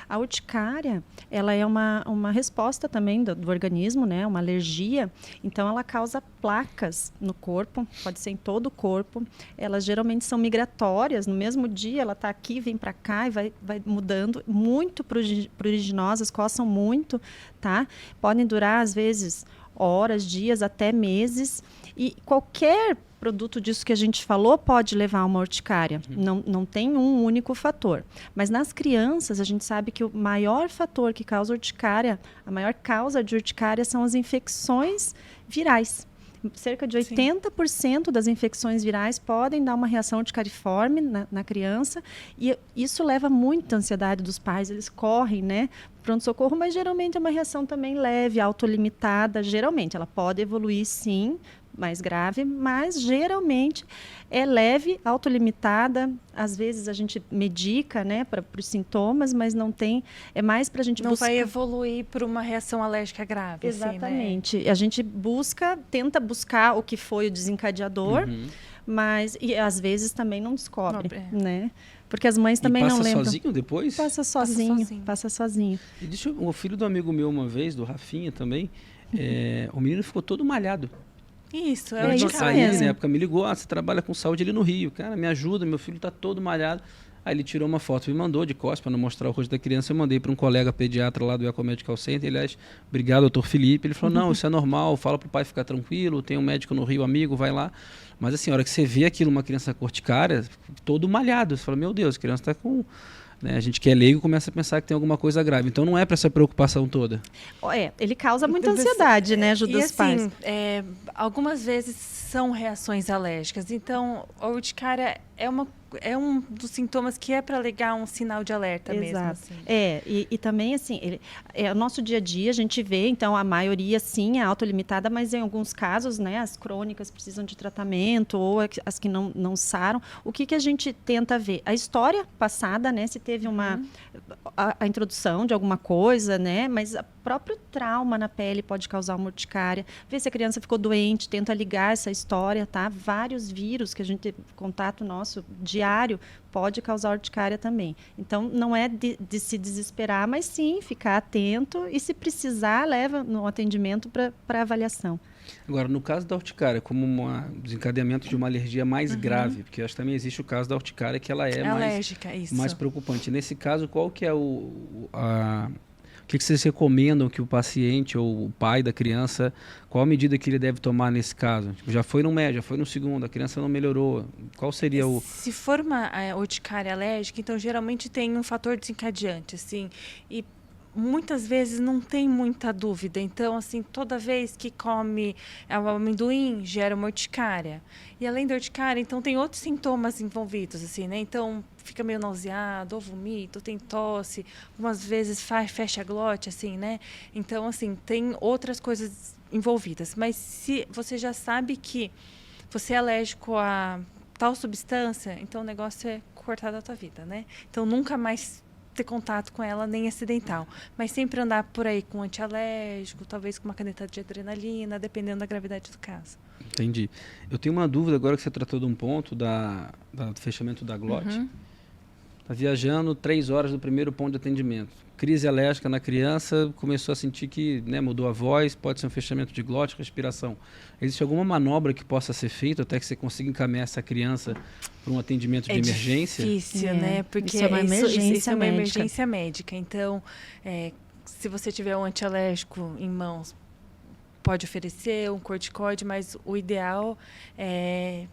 A urticária, ela é uma resposta também do organismo, né? Uma alergia. Então, ela causa placas no corpo, pode ser em todo o corpo. Elas geralmente são migratórias. No mesmo dia, ela está aqui, vem para cá e vai mudando. Muito pruriginosas, coçam muito, tá? Podem durar, às vezes, horas, dias, até meses. E qualquer produto disso que a gente falou pode levar a uma urticária. Não tem um único fator. Mas nas crianças, a gente sabe que o maior fator que causa urticária, a maior causa de urticária são as infecções virais. Cerca de 80% das infecções virais podem dar uma reação urticariforme na criança e isso leva muita ansiedade dos pais. Eles correm, né, pronto-socorro, mas geralmente é uma reação também leve, autolimitada. Geralmente, ela pode evoluir, sim, mais grave, mas geralmente é leve, autolimitada. Às vezes a gente medica, né, para os sintomas, mas não tem, é mais para a gente não vai evoluir para uma reação alérgica grave. Exatamente. Assim, né? A gente tenta buscar o que foi o desencadeador, mas às vezes também não descobre, né? Porque as mães também não lembram. Passa sozinho depois? Passa sozinho. E o filho do amigo meu uma vez, do Rafinha também, o menino ficou todo malhado. Isso, isso aí, mesmo. na época, me ligou, você trabalha com saúde ali no Rio. Cara, me ajuda, meu filho tá todo malhado. Aí ele tirou uma foto e me mandou de costas para não mostrar o rosto da criança. Eu mandei para um colega pediatra lá do Ecomedical Center. Aliás, obrigado, doutor Felipe. Ele falou, não, isso é normal, fala pro pai ficar tranquilo, tem um médico no Rio, amigo, vai lá. Mas assim, a hora que você vê aquilo, uma criança com urticária, todo malhado. Você fala, meu Deus, a criança tá com... Né? A gente que é leigo começa a pensar que tem alguma coisa grave. Então não é para essa preocupação toda. Ele causa muita ansiedade, né, Ju, dos pais. Algumas vezes são reações alérgicas. Então, a urticária é um dos sintomas que é para ligar um sinal de alerta. Exato. Mesmo. Assim. E também, assim, o nosso dia a dia, a gente vê, então, a maioria, sim, é autolimitada, mas em alguns casos, né, as crônicas precisam de tratamento ou as que não saram. O que a gente tenta ver? A história passada, né, se teve a introdução de alguma coisa, né, mas próprio trauma na pele pode causar uma urticária. Vê se a criança ficou doente, tenta ligar essa história, tá? Vários vírus que a gente tem contato nosso diário pode causar urticária também. Então, não é de se desesperar, mas sim ficar atento e, se precisar, leva no atendimento para avaliação. Agora, no caso da urticária, como um desencadeamento de uma alergia mais grave, porque acho que também existe o caso da urticária, que ela é alérgica, isso. mais preocupante. Nesse caso, qual que é o que vocês recomendam que o paciente ou o pai da criança, qual a medida que ele deve tomar nesse caso? Tipo, já foi no médio, já foi no segundo, a criança não melhorou. Qual seria o... Se for uma urticária alérgica, então geralmente tem um fator desencadeante, assim, e muitas vezes não tem muita dúvida. Então, assim, toda vez que come o amendoim, gera uma urticária. E além da urticária, então tem outros sintomas envolvidos, assim, né? Então, fica meio nauseado, ou vomita, ou tem tosse, algumas vezes fecha a glote, assim, né? Então, assim, tem outras coisas envolvidas. Mas se você já sabe que você é alérgico a tal substância, então o negócio é cortar da tua vida, né? Então, nunca mais ter contato com ela, nem acidental. Mas sempre andar por aí com antialérgico, talvez com uma caneta de adrenalina, dependendo da gravidade do caso. Entendi. Eu tenho uma dúvida agora que você tratou de um ponto do fechamento da glote. Está viajando 3 horas do primeiro ponto de atendimento. Crise alérgica na criança, começou a sentir que, né, mudou a voz, pode ser um fechamento de glote, respiração. Existe alguma manobra que possa ser feita até que você consiga encaminhar essa criança para um atendimento de emergência? É difícil, né? Porque isso é uma emergência médica. Emergência médica. Então, se você tiver um antialérgico em mãos, pode oferecer um corticoide, mas o ideal é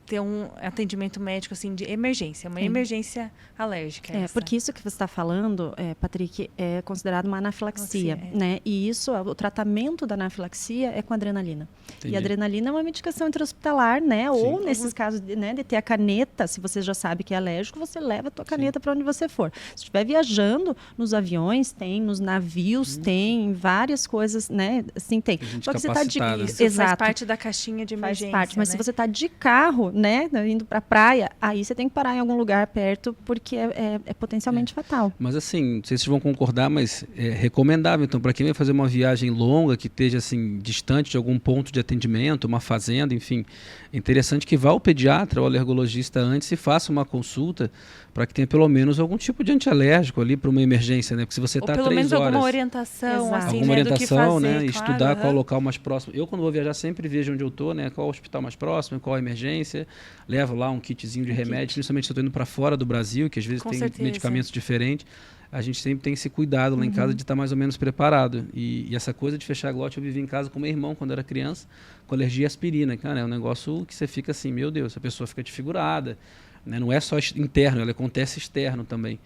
ter um atendimento médico assim de emergência, uma emergência alérgica. Porque isso que você está falando, Patrick, é considerado uma anafilaxia, né? E isso, o tratamento da anafilaxia é com adrenalina. Entendi. E a adrenalina é uma medicação intra-hospitalar, né? Sim. Ou nesses casos de ter a caneta, se você já sabe que é alérgico, você leva a tua caneta para onde você for. Se estiver viajando, nos aviões tem, nos navios tem, várias coisas, né? Assim, tem. Só que você está de... Isso faz parte da caixinha de emergência, faz parte, mas né? se você está de carro, né, indo para a praia, aí você tem que parar em algum lugar perto, porque é potencialmente fatal. Mas assim, não sei se vocês vão concordar, mas é recomendável. Então, para quem vai fazer uma viagem longa, que esteja assim, distante de algum ponto de atendimento, uma fazenda, enfim, é interessante que vá ao pediatra ou alergologista antes e faça uma consulta para que tenha pelo menos algum tipo de antialérgico ali para uma emergência, né? Porque se você está 3 horas... Ou pelo menos alguma orientação, assim, alguma orientação, do que fazer, né? claro, Estudar qual local mais próximo. Eu, quando vou viajar, sempre vejo onde eu estou, né? Qual o hospital mais próximo, qual a emergência. Levo lá um kitzinho de remédio, principalmente se eu estou indo para fora do Brasil, que às vezes tem medicamentos diferentes. A gente sempre tem esse cuidado lá em casa de estar mais ou menos preparado. E essa coisa de fechar a glote, eu vivi em casa com meu irmão quando era criança, com alergia à aspirina. Cara, é um negócio que você fica assim, meu Deus, a pessoa fica desfigurada. Né? Não é só interno, ela acontece externo também.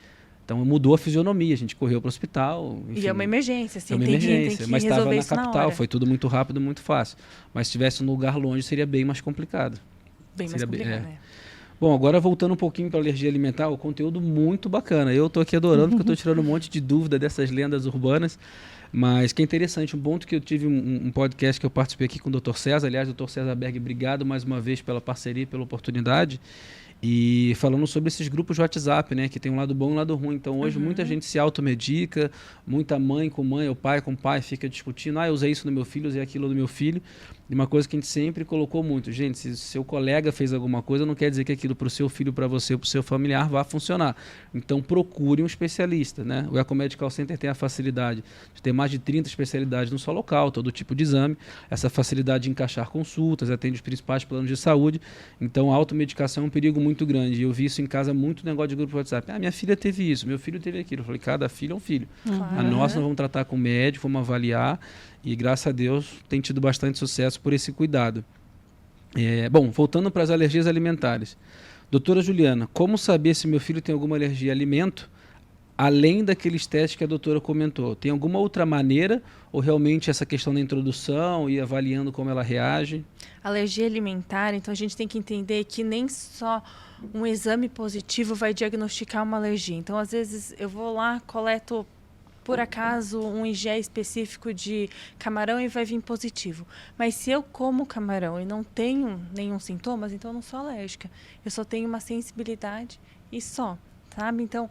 Então mudou a fisionomia, a gente correu para o hospital. Enfim, e é uma emergência, assim, é uma emergência, tem que mas estava na isso capital, foi tudo muito rápido, muito fácil. Mas se estivesse num lugar longe, seria bem mais complicado. Bem mais complicado, né? Bom, agora voltando um pouquinho para a alergia alimentar, o conteúdo muito bacana. Eu estou aqui adorando porque eu estou tirando um monte de dúvida dessas lendas urbanas. Mas que é interessante, um ponto que eu tive um podcast que eu participei aqui com o Dr. César. Aliás, Dr. César Berg, obrigado mais uma vez pela parceria e pela oportunidade. E falando sobre esses grupos de WhatsApp, né, que tem um lado bom e um lado ruim. Então, hoje, muita gente se automedica, muita mãe com mãe, ou pai com pai, fica discutindo, eu usei isso no meu filho, usei aquilo no meu filho. E uma coisa que a gente sempre colocou muito, gente, se seu colega fez alguma coisa, não quer dizer que aquilo para o seu filho, para você, para o seu familiar vá funcionar. Então, procure um especialista, né? O Ecomedical Center tem a facilidade de ter mais de 30 especialidades num só local, todo tipo de exame, essa facilidade de encaixar consultas, atende os principais planos de saúde. Então, a automedicação é um perigo muito grande. Eu vi isso em casa, muito negócio de grupo de WhatsApp. Minha filha teve isso, meu filho teve aquilo. Eu falei, cada filho é um filho. A nossa nós vamos tratar com o médico, vamos avaliar. E, graças a Deus, tem tido bastante sucesso por esse cuidado. Bom, voltando para as alergias alimentares. Doutora Juliana, como saber se meu filho tem alguma alergia a alimento, além daqueles testes que a doutora comentou? Tem alguma outra maneira ou realmente essa questão da introdução e avaliando como ela reage? Alergia alimentar, então a gente tem que entender que nem só um exame positivo vai diagnosticar uma alergia. Então, às vezes, eu vou lá, coleto por acaso um IgE específico de camarão e vai vir positivo. Mas se eu como camarão e não tenho nenhum sintoma, então eu não sou alérgica. Eu só tenho uma sensibilidade e só, sabe? Então,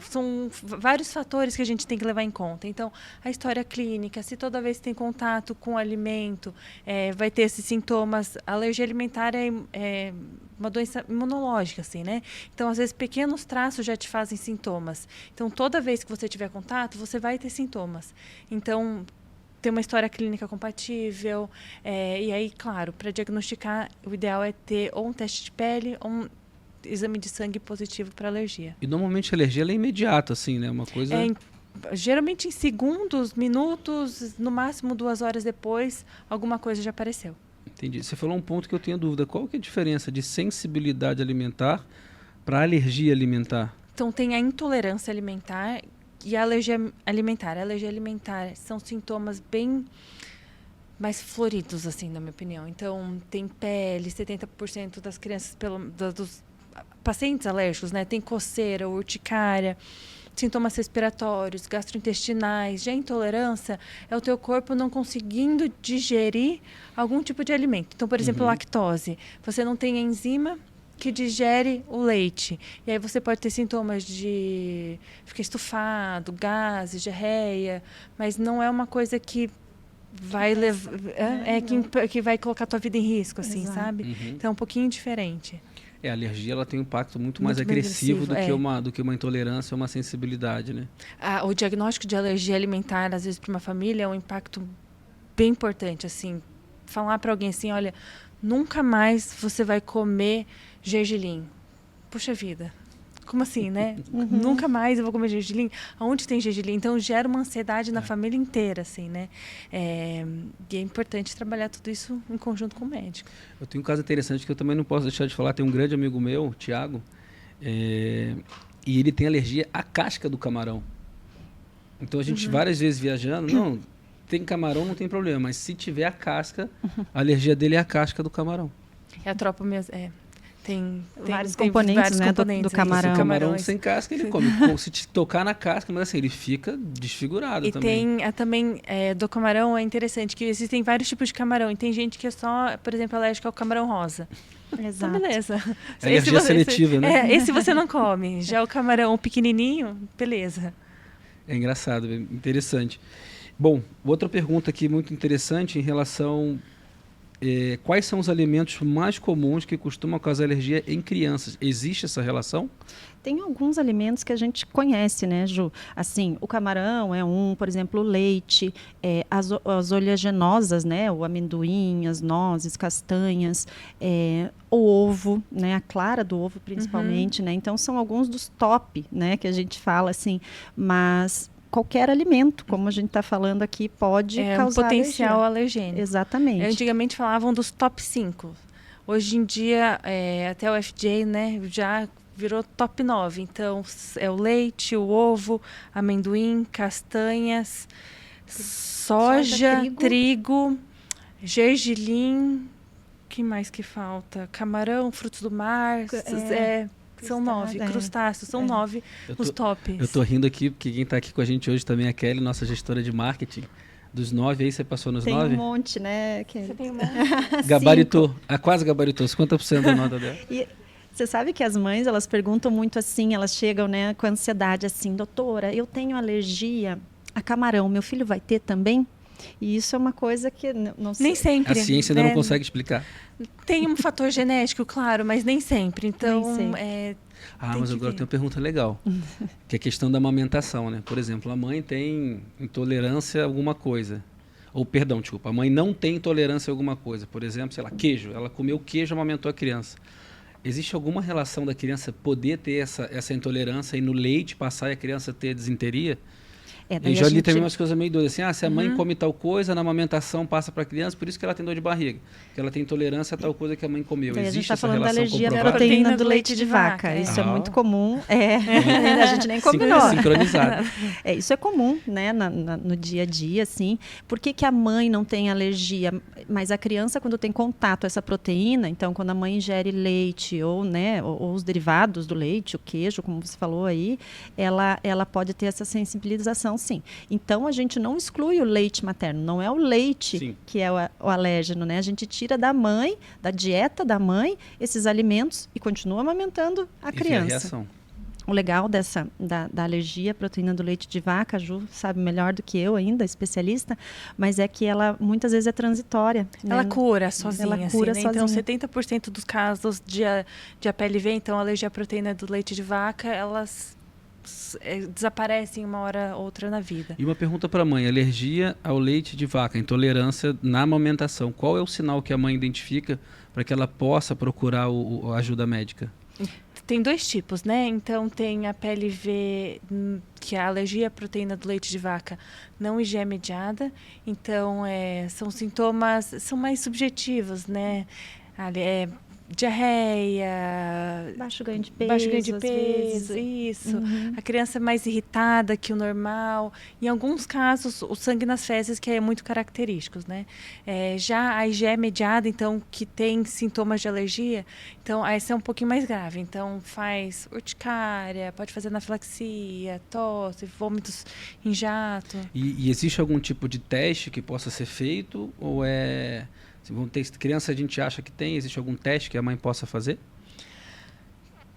são vários fatores que a gente tem que levar em conta. Então, a história clínica, se toda vez que tem contato com o alimento, vai ter esses sintomas. A alergia alimentar é uma doença imunológica, assim, né? Então, às vezes, pequenos traços já te fazem sintomas. Então, toda vez que você tiver contato, você vai ter sintomas. Então, ter uma história clínica compatível. E aí, claro, para diagnosticar, o ideal é ter ou um teste de pele ou um exame de sangue positivo para alergia. E normalmente a alergia ela é imediata, assim, né? Uma coisa... Geralmente em segundos, minutos, no máximo 2 horas depois, alguma coisa já apareceu. Entendi. Você falou um ponto que eu tenho dúvida. Qual que é a diferença de sensibilidade alimentar para alergia alimentar? Então, tem a intolerância alimentar e a alergia alimentar. A alergia alimentar são sintomas bem mais floridos, assim, na minha opinião. Então, tem pele, 70% das crianças, dos pacientes alérgicos, né? Tem coceira, urticária, sintomas respiratórios, gastrointestinais. Já a intolerância é o teu corpo não conseguindo digerir algum tipo de alimento. Então, por exemplo, lactose. Você não tem enzima que digere o leite. E aí você pode ter sintomas de ficar estufado, gases, diarreia, mas não é uma coisa que vai levar, que vai colocar a tua vida em risco, assim, exato, sabe? Então é um pouquinho diferente. A alergia ela tem um impacto muito mais agressivo do que uma intolerância ou uma sensibilidade, né? O diagnóstico de alergia alimentar, às vezes, para uma família, é um impacto bem importante, assim. Falar para alguém assim, olha, nunca mais você vai comer gergelim. Puxa vida. Como assim, né? Nunca mais eu vou comer gergelim? Aonde tem gergelim? Então, gera uma ansiedade na família inteira, assim, né? E é importante trabalhar tudo isso em conjunto com o médico. Eu tenho um caso interessante que eu também não posso deixar de falar. Tem um grande amigo meu, Tiago, e ele tem alergia à casca do camarão. Então, a gente várias vezes viajando, não, tem camarão, não tem problema, mas se tiver a casca, a alergia dele é a casca do camarão. É a tropa mesmo, Tem vários componentes, né, do camarão. O camarão sem casca ele come. Se te tocar na casca, mas assim, ele fica desfigurado também. E tem do camarão é interessante, que existem vários tipos de camarão. E tem gente que é só, por exemplo, alérgica ao camarão rosa. Exato. Então, beleza. É alergia seletiva, né? Esse você não come. Já o camarão pequenininho, beleza. É engraçado, interessante. Bom, outra pergunta aqui muito interessante em relação... quais são os alimentos mais comuns que costumam causar alergia em crianças? Existe essa relação? Tem alguns alimentos que a gente conhece, né, Ju? Assim, o camarão é por exemplo, o leite, as oleaginosas, né, o amendoim, as nozes, castanhas, o ovo, né, a clara do ovo principalmente, né? Então, são alguns dos top, né, que a gente fala, assim, mas... qualquer alimento, como a gente está falando aqui, pode causar um potencial alergênico. Exatamente. Antigamente falavam dos top 5. Hoje em dia, até o FDA, né, já virou top 9. Então, é o leite, o ovo, amendoim, castanhas, soja, trigo, gergelim, que mais que falta? Camarão, frutos do mar, são 9, crustáceos, são 9 os tops. Eu tô rindo aqui, porque quem está aqui com a gente hoje também é a Kelly, nossa gestora de marketing. Dos 9 aí, você passou nos 9? Tem um monte, né? Você tem um monte? Gabaritou, quase gabaritou, 50% da nota dela. E você sabe que as mães, elas perguntam muito assim, elas chegam, né, com ansiedade assim, doutora, eu tenho alergia a camarão, meu filho vai ter também? E isso é uma coisa que não sei. Nem sempre. A ciência ainda não consegue explicar. Tem um fator genético, claro, mas nem sempre. Então, nem sempre. Mas agora tem uma pergunta legal, que é a questão da amamentação, né? Por exemplo, a mãe tem intolerância a alguma coisa. Ou, perdão, desculpa, a mãe não tem intolerância a alguma coisa. Por exemplo, sei lá, queijo. Ela comeu queijo e amamentou a criança. Existe alguma relação da criança poder ter essa intolerância e no leite passar e a criança ter disenteria? Eu já li também umas coisas meio doidas, assim, se a mãe come tal coisa, na amamentação passa para a criança, por isso que ela tem dor de barriga, porque ela tem intolerância a tal coisa que a mãe comeu. Existe a gente está falando da alergia à proteína do leite de vaca. Isso é muito comum. A gente nem combinou. Sincronizado. Isso é comum, né, no dia a dia, assim. Por que a mãe não tem alergia? Mas a criança, quando tem contato com essa proteína, então, quando a mãe ingere leite ou, né, ou os derivados do leite, o queijo, como você falou aí, ela pode ter essa sensibilização, sim. Então, a gente não exclui o leite materno. Não é o leite que é o alérgeno, né? A gente tira da mãe, da dieta da mãe, esses alimentos e continua amamentando a criança. E a reação. O legal da alergia à proteína do leite de vaca, a Ju sabe melhor do que eu ainda, especialista, mas é que ela muitas vezes é transitória. Ela né? cura sozinha. Ela cura assim, né? Então, sozinha. 70% dos casos de APLV, então alergia à proteína do leite de vaca, elas desaparecem uma hora ou outra na vida. E uma pergunta para a mãe: alergia ao leite de vaca, intolerância na amamentação. Qual é o sinal que a mãe identifica para que ela possa procurar a ajuda médica? Tem 2 tipos, né? Então, tem a PLV, que é a alergia à proteína do leite de vaca não IgE mediada. Então, são sintomas, são mais subjetivos, né? Diarreia, Baixo ganho de peso, baixo ganho de às peso, vezes. isso. A criança é mais irritada que o normal. Em alguns casos, o sangue nas fezes, que é muito característico, né? Já a IgE mediada, então, que tem sintomas de alergia, então, essa é um pouquinho mais grave. Então, faz urticária, pode fazer anafilaxia, tosse, vômitos em jato. E existe algum tipo de teste que possa ser feito? Ou se vão ter criança, a gente acha que tem? Existe algum teste que a mãe possa fazer?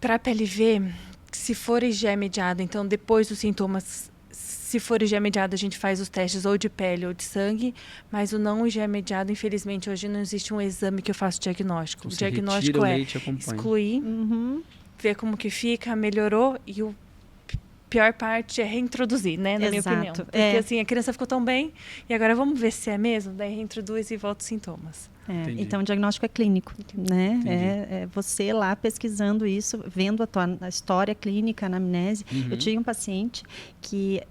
Para a PLV, se for IgE mediada, então depois dos sintomas, se for IgE mediada, a gente faz os testes ou de pele ou de sangue, mas o não IgE mediado, infelizmente, hoje não existe um exame que eu faço diagnóstico. Você o diagnóstico retira o leite e acompanha. excluir, ver como que fica, melhorou, e o pior parte é reintroduzir, né, na minha opinião. Porque assim, a criança ficou tão bem, e agora vamos ver se é mesmo, daí reintroduz e volta os sintomas. Então, o diagnóstico é clínico, né? É você lá pesquisando isso, vendo a história clínica, a anamnese. Eu tinha um paciente que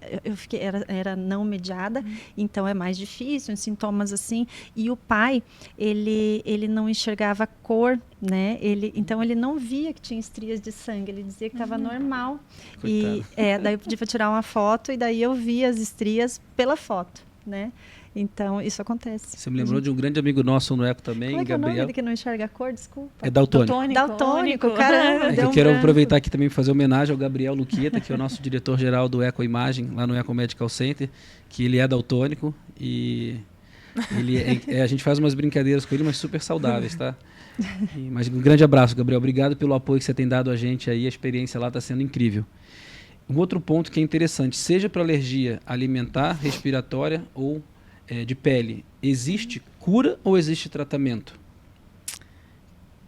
era não mediada, então é mais difícil, uns sintomas assim. E o pai, ele não enxergava a cor, né? Então, ele não via que tinha estrias de sangue, ele dizia que estava normal. Coitado. E daí eu pedi para tirar uma foto, e daí eu vi as estrias pela foto, né? Então, isso acontece. Você me lembrou de um grande amigo nosso no ECO também, Como é que Gabriel. é o nome que não enxerga a cor? Desculpa. É daltônico. Daltônico, caramba. Eu quero aproveitar aqui também fazer homenagem ao Gabriel Luquieta, que é o nosso diretor-geral do Eco Imagem, lá no Eco Medical Center, que ele é daltônico e a gente faz umas brincadeiras com ele, mas super saudáveis, tá? Mas um grande abraço, Gabriel. Obrigado pelo apoio que você tem dado a gente aí. A experiência lá está sendo incrível. Um outro ponto que é interessante, seja para alergia alimentar, respiratória ou de pele, existe cura ou existe tratamento?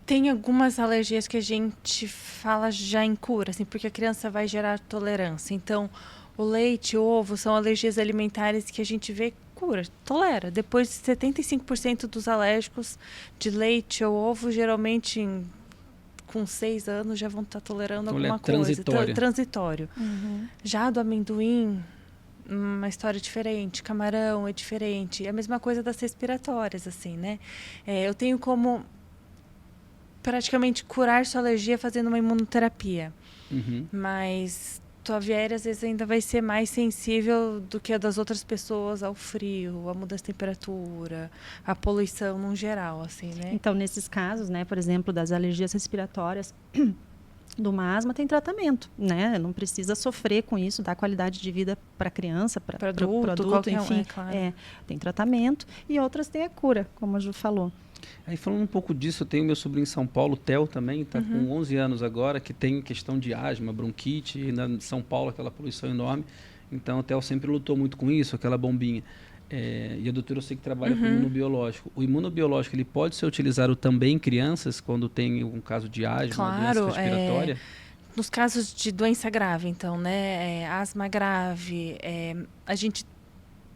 Tem algumas alergias que a gente fala já em cura, assim, porque a criança vai gerar tolerância. Então, o leite, o ovo são alergias alimentares que a gente vê cura, tolera. Depois de 75% dos alérgicos de leite ou ovo, geralmente com 6 anos já vão estar tolerando alguma coisa. Transitório. Já do amendoim, uma história diferente. Camarão é diferente. É a mesma coisa das respiratórias, assim, né? Eu tenho como praticamente curar sua alergia fazendo uma imunoterapia. Mas tua via aérea às vezes ainda vai ser mais sensível do que a das outras pessoas ao frio, à mudança de temperatura, à poluição no geral, assim, né? Então, nesses casos, né, por exemplo, das alergias respiratórias, do asma, tem tratamento, né? Não precisa sofrer com isso, dar qualidade de vida para a criança, para o adulto, enfim. Claro. Tem tratamento e outras têm a cura, como a Ju falou. Aí falando um pouco disso, eu tenho meu sobrinho em São Paulo, o Theo também, está com 11 anos agora, que tem questão de asma, bronquite, e em São Paulo aquela poluição enorme. Então o Theo sempre lutou muito com isso, aquela bombinha. E a doutora eu sei que trabalha com imunobiológico. O imunobiológico, ele pode ser utilizado também em crianças quando tem um caso de asma, doença respiratória? Nos casos de doença grave, então, né? Asma grave, a gente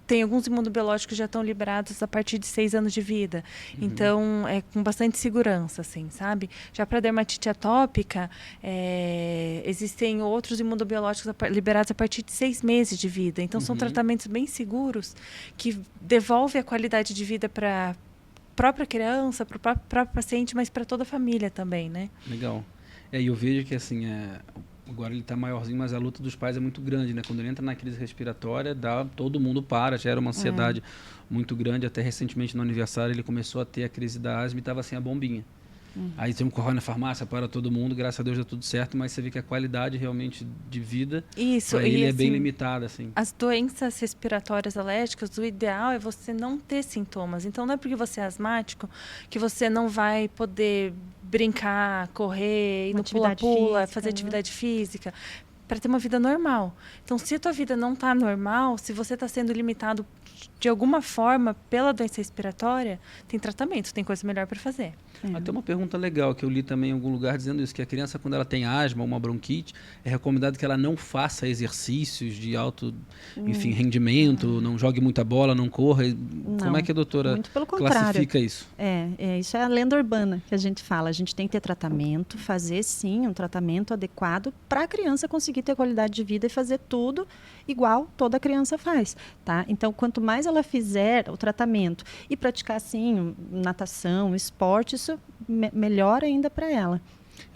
tem alguns imunobiológicos que já estão liberados a partir de 6 anos de vida. Então, com bastante segurança, assim, sabe? Já para dermatite atópica, existem outros imunobiológicos liberados a partir de 6 meses de vida. Então, são tratamentos bem seguros que devolvem a qualidade de vida para a própria criança, para o próprio paciente, mas para toda a família também, né? Legal. E eu vejo que, assim, agora ele está maiorzinho, mas a luta dos pais é muito grande, né? Quando ele entra na crise respiratória, todo mundo para, gera uma ansiedade muito grande. Até recentemente, no aniversário, ele começou a ter a crise da asma e estava sem a bombinha. Aí tem um corre na farmácia para todo mundo, graças a Deus deu tudo certo, mas você vê que a qualidade realmente de vida para ele é bem limitada, assim. As doenças respiratórias alérgicas, o ideal é você não ter sintomas. Então, não é porque você é asmático que você não vai poder brincar, correr, ir Uma no pula-pula, atividade fazer física, atividade física, para ter uma vida normal. Então, se a tua vida não está normal, se você está sendo limitado de alguma forma pela doença respiratória, tem tratamento, tem coisa melhor para fazer. Até uma pergunta legal que eu li também em algum lugar dizendo isso, que a criança, quando ela tem asma ou uma bronquite, é recomendado que ela não faça exercícios de alto, enfim, rendimento, não jogue muita bola, não corra. Como é que a doutora muito pelo contrário. classifica isso? Isso é a lenda urbana que a gente fala. A gente tem que ter tratamento, fazer sim um tratamento adequado para a criança conseguir ter qualidade de vida e fazer tudo igual toda criança faz, tá? Então, quanto mais ela fizer o tratamento e praticar sim natação, esporte, isso melhor ainda para ela.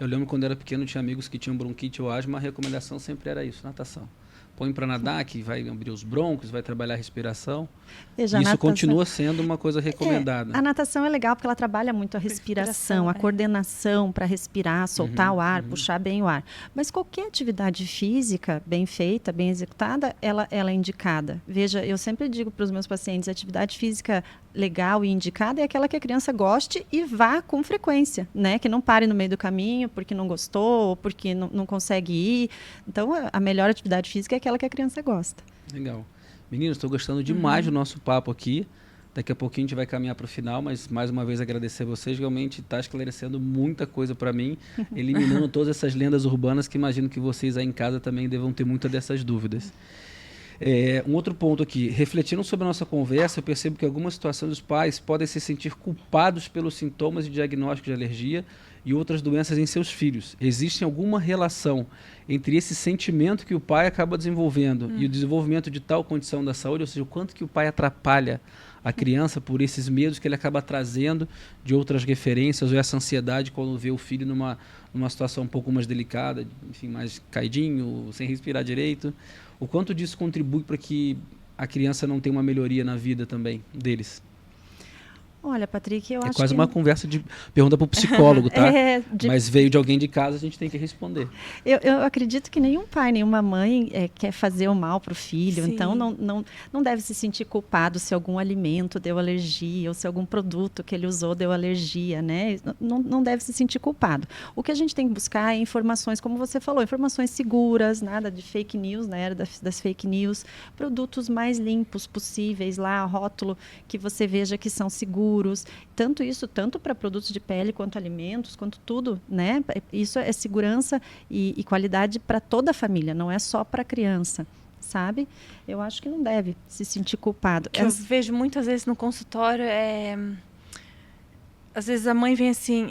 Eu lembro quando era pequeno, tinha amigos que tinham bronquite ou asma, a recomendação sempre era isso, natação. Põe para nadar, que vai abrir os brônquios, vai trabalhar a respiração. Veja, isso continua sendo uma coisa recomendada. A natação é legal porque ela trabalha muito a respiração, a coordenação para respirar, soltar o ar, puxar bem o ar. Mas qualquer atividade física bem feita, bem executada, ela é indicada. Veja, eu sempre digo para os meus pacientes, a atividade física legal e indicada é aquela que a criança goste e vá com frequência, né? Que não pare no meio do caminho porque não gostou ou porque não consegue ir. Então, a melhor atividade física é aquela que a criança gosta. Legal. Meninos, estou gostando demais do nosso papo aqui. Daqui a pouquinho a gente vai caminhar para o final, mas mais uma vez agradecer a vocês. Realmente está esclarecendo muita coisa para mim, eliminando todas essas lendas urbanas que imagino que vocês aí em casa também devam ter muitas dessas dúvidas. Um outro ponto aqui, refletindo sobre a nossa conversa, eu percebo que em algumas situações os pais podem se sentir culpados pelos sintomas e diagnósticos de alergia e outras doenças em seus filhos. Existe alguma relação entre esse sentimento que o pai acaba desenvolvendo e o desenvolvimento de tal condição da saúde, ou seja, o quanto que o pai atrapalha a criança por esses medos que ele acaba trazendo de outras referências, ou essa ansiedade quando vê o filho numa situação um pouco mais delicada, enfim, mais caidinho, sem respirar direito. O quanto disso contribui para que a criança não tenha uma melhoria na vida também deles? Olha, Patrick, eu acho que... É quase uma conversa de pergunta para o psicólogo, tá? Mas veio de alguém de casa, a gente tem que responder. Eu acredito que nenhum pai, nenhuma mãe quer fazer o mal para o filho. Sim. Então, não deve se sentir culpado se algum alimento deu alergia ou se algum produto que ele usou deu alergia, né? Não deve se sentir culpado. O que a gente tem que buscar é informações, como você falou, informações seguras, nada de fake news, na era das fake news, produtos mais limpos possíveis lá, rótulo que você veja que são seguros. Tanto para produtos de pele, quanto alimentos, quanto tudo, né? Isso é segurança e qualidade para toda a família, não é só para a criança, sabe? Eu acho que não deve se sentir culpado. Eu vejo muitas vezes no consultório, às vezes a mãe vem assim,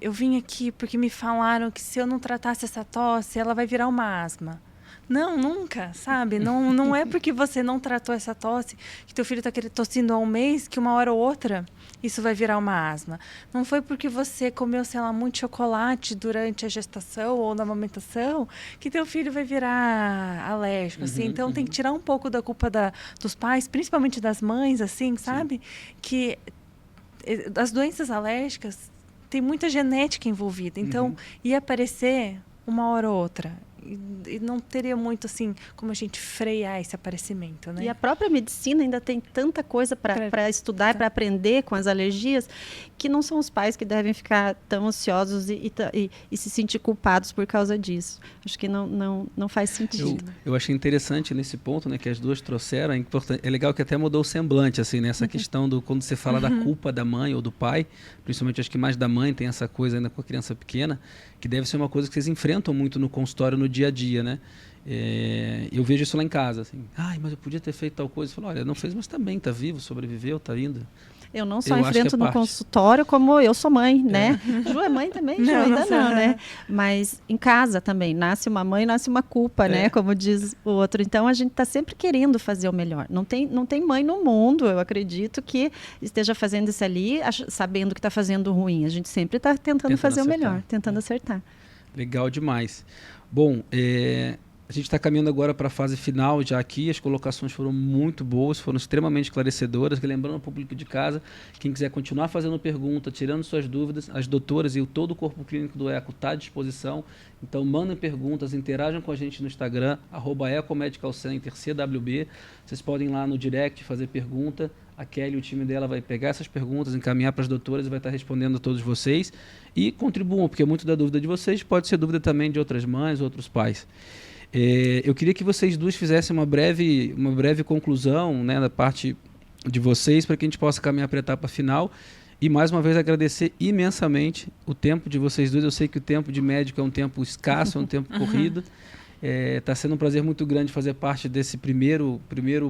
eu vim aqui porque me falaram que se eu não tratasse essa tosse, ela vai virar uma asma. Não, nunca, sabe? Não é porque você não tratou essa tosse, que teu filho está tossindo há um mês, que uma hora ou outra isso vai virar uma asma. Não foi porque você comeu, sei lá, muito chocolate durante a gestação ou na amamentação, que teu filho vai virar alérgico, assim. Então, tem que tirar um pouco da culpa dos pais, principalmente das mães, assim, sabe? Sim. Que as doenças alérgicas tem muita genética envolvida. Então, ia aparecer uma hora ou outra. E não teria muito, assim, como a gente frear esse aparecimento, né? E a própria medicina ainda tem tanta coisa para estudar, para aprender com as alergias, que não são os pais que devem ficar tão ansiosos e se sentir culpados por causa disso. Acho que não faz sentido. Eu achei interessante nesse ponto, né, que as duas trouxeram. É legal que até mudou o semblante, assim, nessa questão do quando você fala da culpa da mãe ou do pai, principalmente acho que mais da mãe tem essa coisa ainda com a criança pequena, que deve ser uma coisa que vocês enfrentam muito no consultório, no dia a dia, né? Eu vejo isso lá em casa, assim, mas eu podia ter feito tal coisa. Eu falo, olha, não fez, mas tá bem, tá vivo, sobreviveu, tá indo. Eu não só enfrento no consultório, como eu sou mãe, né? Ju é mãe também? Ju ainda não, né? Mas em casa também, nasce uma mãe, nasce uma culpa, né? Como diz o outro. Então, a gente está sempre querendo fazer o melhor. Não tem mãe no mundo, eu acredito, que esteja fazendo isso ali, sabendo que está fazendo ruim. A gente sempre está tentando fazer o melhor, tentando acertar. Legal demais. Bom, a gente está caminhando agora para a fase final já aqui. As colocações foram muito boas, foram extremamente esclarecedoras. Lembrando ao público de casa, quem quiser continuar fazendo pergunta, tirando suas dúvidas, as doutoras e todo o corpo clínico do ECO está à disposição. Então, mandem perguntas, interajam com a gente no Instagram, @EcoMedicalCenter CWB. Vocês podem ir lá no direct fazer pergunta. A Kelly, o time dela, vai pegar essas perguntas, encaminhar para as doutoras e vai estar respondendo a todos vocês. E contribuam, porque muito da dúvida de vocês pode ser dúvida também de outras mães, outros pais. Eu queria que vocês duas fizessem uma breve conclusão, né, da parte de vocês, para que a gente possa caminhar para a etapa final. E, mais uma vez, agradecer imensamente o tempo de vocês dois. Eu sei que o tempo de médico é um tempo escasso, é um tempo corrido. Está sendo um prazer muito grande fazer parte desse primeiro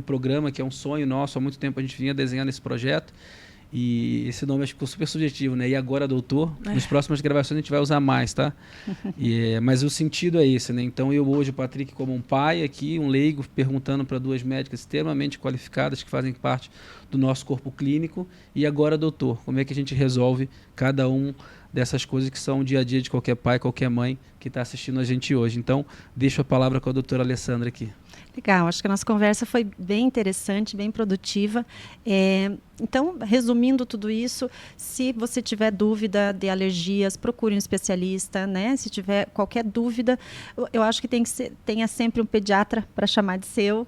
programa, que é um sonho nosso. Há muito tempo a gente vinha desenhando esse projeto. E esse nome acho que ficou super subjetivo, né? E agora, doutor? Nas próximas gravações a gente vai usar mais, tá? Mas o sentido é esse, né? Então eu hoje, Patrick, como um pai aqui, um leigo, perguntando para duas médicas extremamente qualificadas que fazem parte do nosso corpo clínico. E agora, doutor, como é que a gente resolve cada um dessas coisas que são o dia a dia de qualquer pai, qualquer mãe que está assistindo a gente hoje? Então, deixo a palavra com a doutora Alessandra aqui. Legal, acho que a nossa conversa foi bem interessante, bem produtiva. Então, resumindo tudo isso, se você tiver dúvida de alergias, procure um especialista, né? Se tiver qualquer dúvida, eu acho que tenha sempre um pediatra para chamar de seu,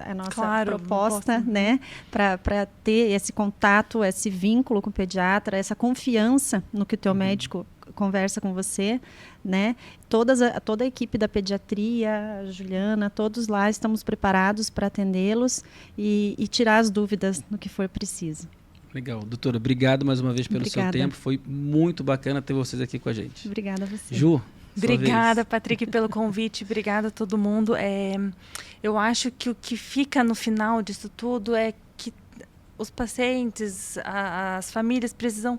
a nossa proposta, né? Para ter esse contato, esse vínculo com o pediatra, essa confiança no que o teu médico conversa com você, né? Toda a equipe da pediatria, a Juliana, todos lá estamos preparados para atendê-los e tirar as dúvidas no que for preciso. Legal. Doutora, obrigado mais uma vez pelo seu tempo. Foi muito bacana ter vocês aqui com a gente. Obrigada a você. Ju, obrigada, Patrick, pelo convite. Obrigada a todo mundo. Eu acho que o que fica no final disso tudo é que os pacientes, as famílias precisam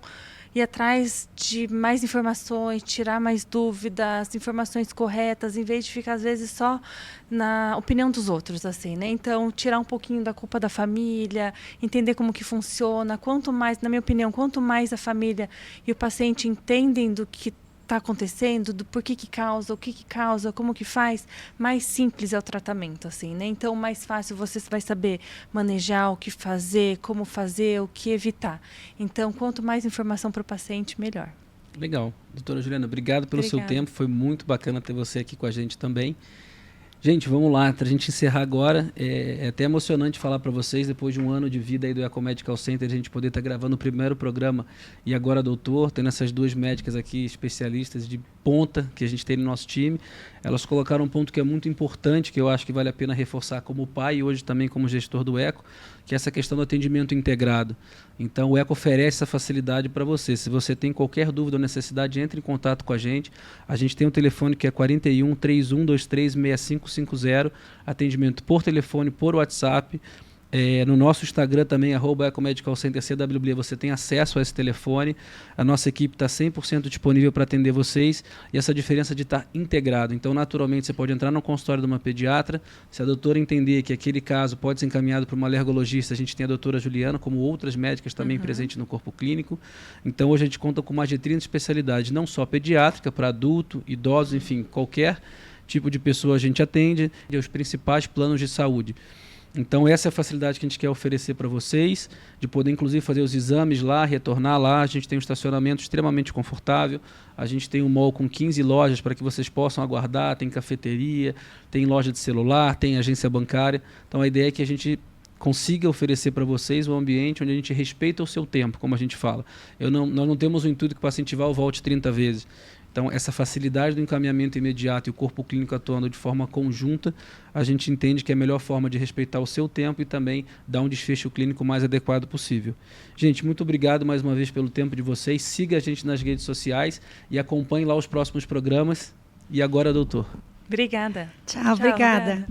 ir atrás de mais informações, tirar mais dúvidas, informações corretas, em vez de ficar, às vezes, só na opinião dos outros, assim, né? Então, tirar um pouquinho da culpa da família, entender como que funciona. Quanto mais, na minha opinião, quanto mais a família e o paciente entendem do que está acontecendo, do porquê que causa, o que causa, como que faz, mais simples é o tratamento, assim, né? Então, mais fácil você vai saber manejar o que fazer, como fazer, o que evitar. Então, quanto mais informação para o paciente, melhor. Legal. Doutora Juliana, obrigado pelo seu tempo. Foi muito bacana ter você aqui com a gente também. Gente, vamos lá, para a gente encerrar agora, é até emocionante falar para vocês, depois de um ano de vida aí do Eco Medical Center, a gente poder estar gravando o primeiro programa e agora, doutor, tendo essas duas médicas aqui, especialistas de ponta que a gente tem no nosso time. Elas colocaram um ponto que é muito importante, que eu acho que vale a pena reforçar como pai e hoje também como gestor do Eco, que é essa questão do atendimento integrado. Então, o Eco oferece essa facilidade para você. Se você tem qualquer dúvida ou necessidade, entre em contato com a gente. A gente tem um telefone que é 41 3123 6550, atendimento por telefone, por WhatsApp. No nosso Instagram também, @ecomedicalcenterCWB, você tem acesso a esse telefone. A nossa equipe está 100% disponível para atender vocês e essa diferença de estar integrado. Então, naturalmente, você pode entrar no consultório de uma pediatra. Se a doutora entender que aquele caso pode ser encaminhado para uma alergologista, a gente tem a doutora Juliana, como outras médicas também presentes no corpo clínico. Então, hoje a gente conta com mais de 30 especialidades, não só pediátrica, para adulto, idosos, enfim, qualquer tipo de pessoa a gente atende, e os principais planos de saúde. Então, essa é a facilidade que a gente quer oferecer para vocês, de poder, inclusive, fazer os exames lá, retornar lá. A gente tem um estacionamento extremamente confortável. A gente tem um mall com 15 lojas para que vocês possam aguardar. Tem cafeteria, tem loja de celular, tem agência bancária. Então, a ideia é que a gente consiga oferecer para vocês um ambiente onde a gente respeita o seu tempo, como a gente fala. Nós não temos o intuito que o paciente vá ou volte 30 vezes. Então, essa facilidade do encaminhamento imediato e o corpo clínico atuando de forma conjunta, a gente entende que é a melhor forma de respeitar o seu tempo e também dar um desfecho clínico mais adequado possível. Gente, muito obrigado mais uma vez pelo tempo de vocês. Siga a gente nas redes sociais e acompanhe lá os próximos programas. E agora, doutor. Obrigada. Tchau, obrigada.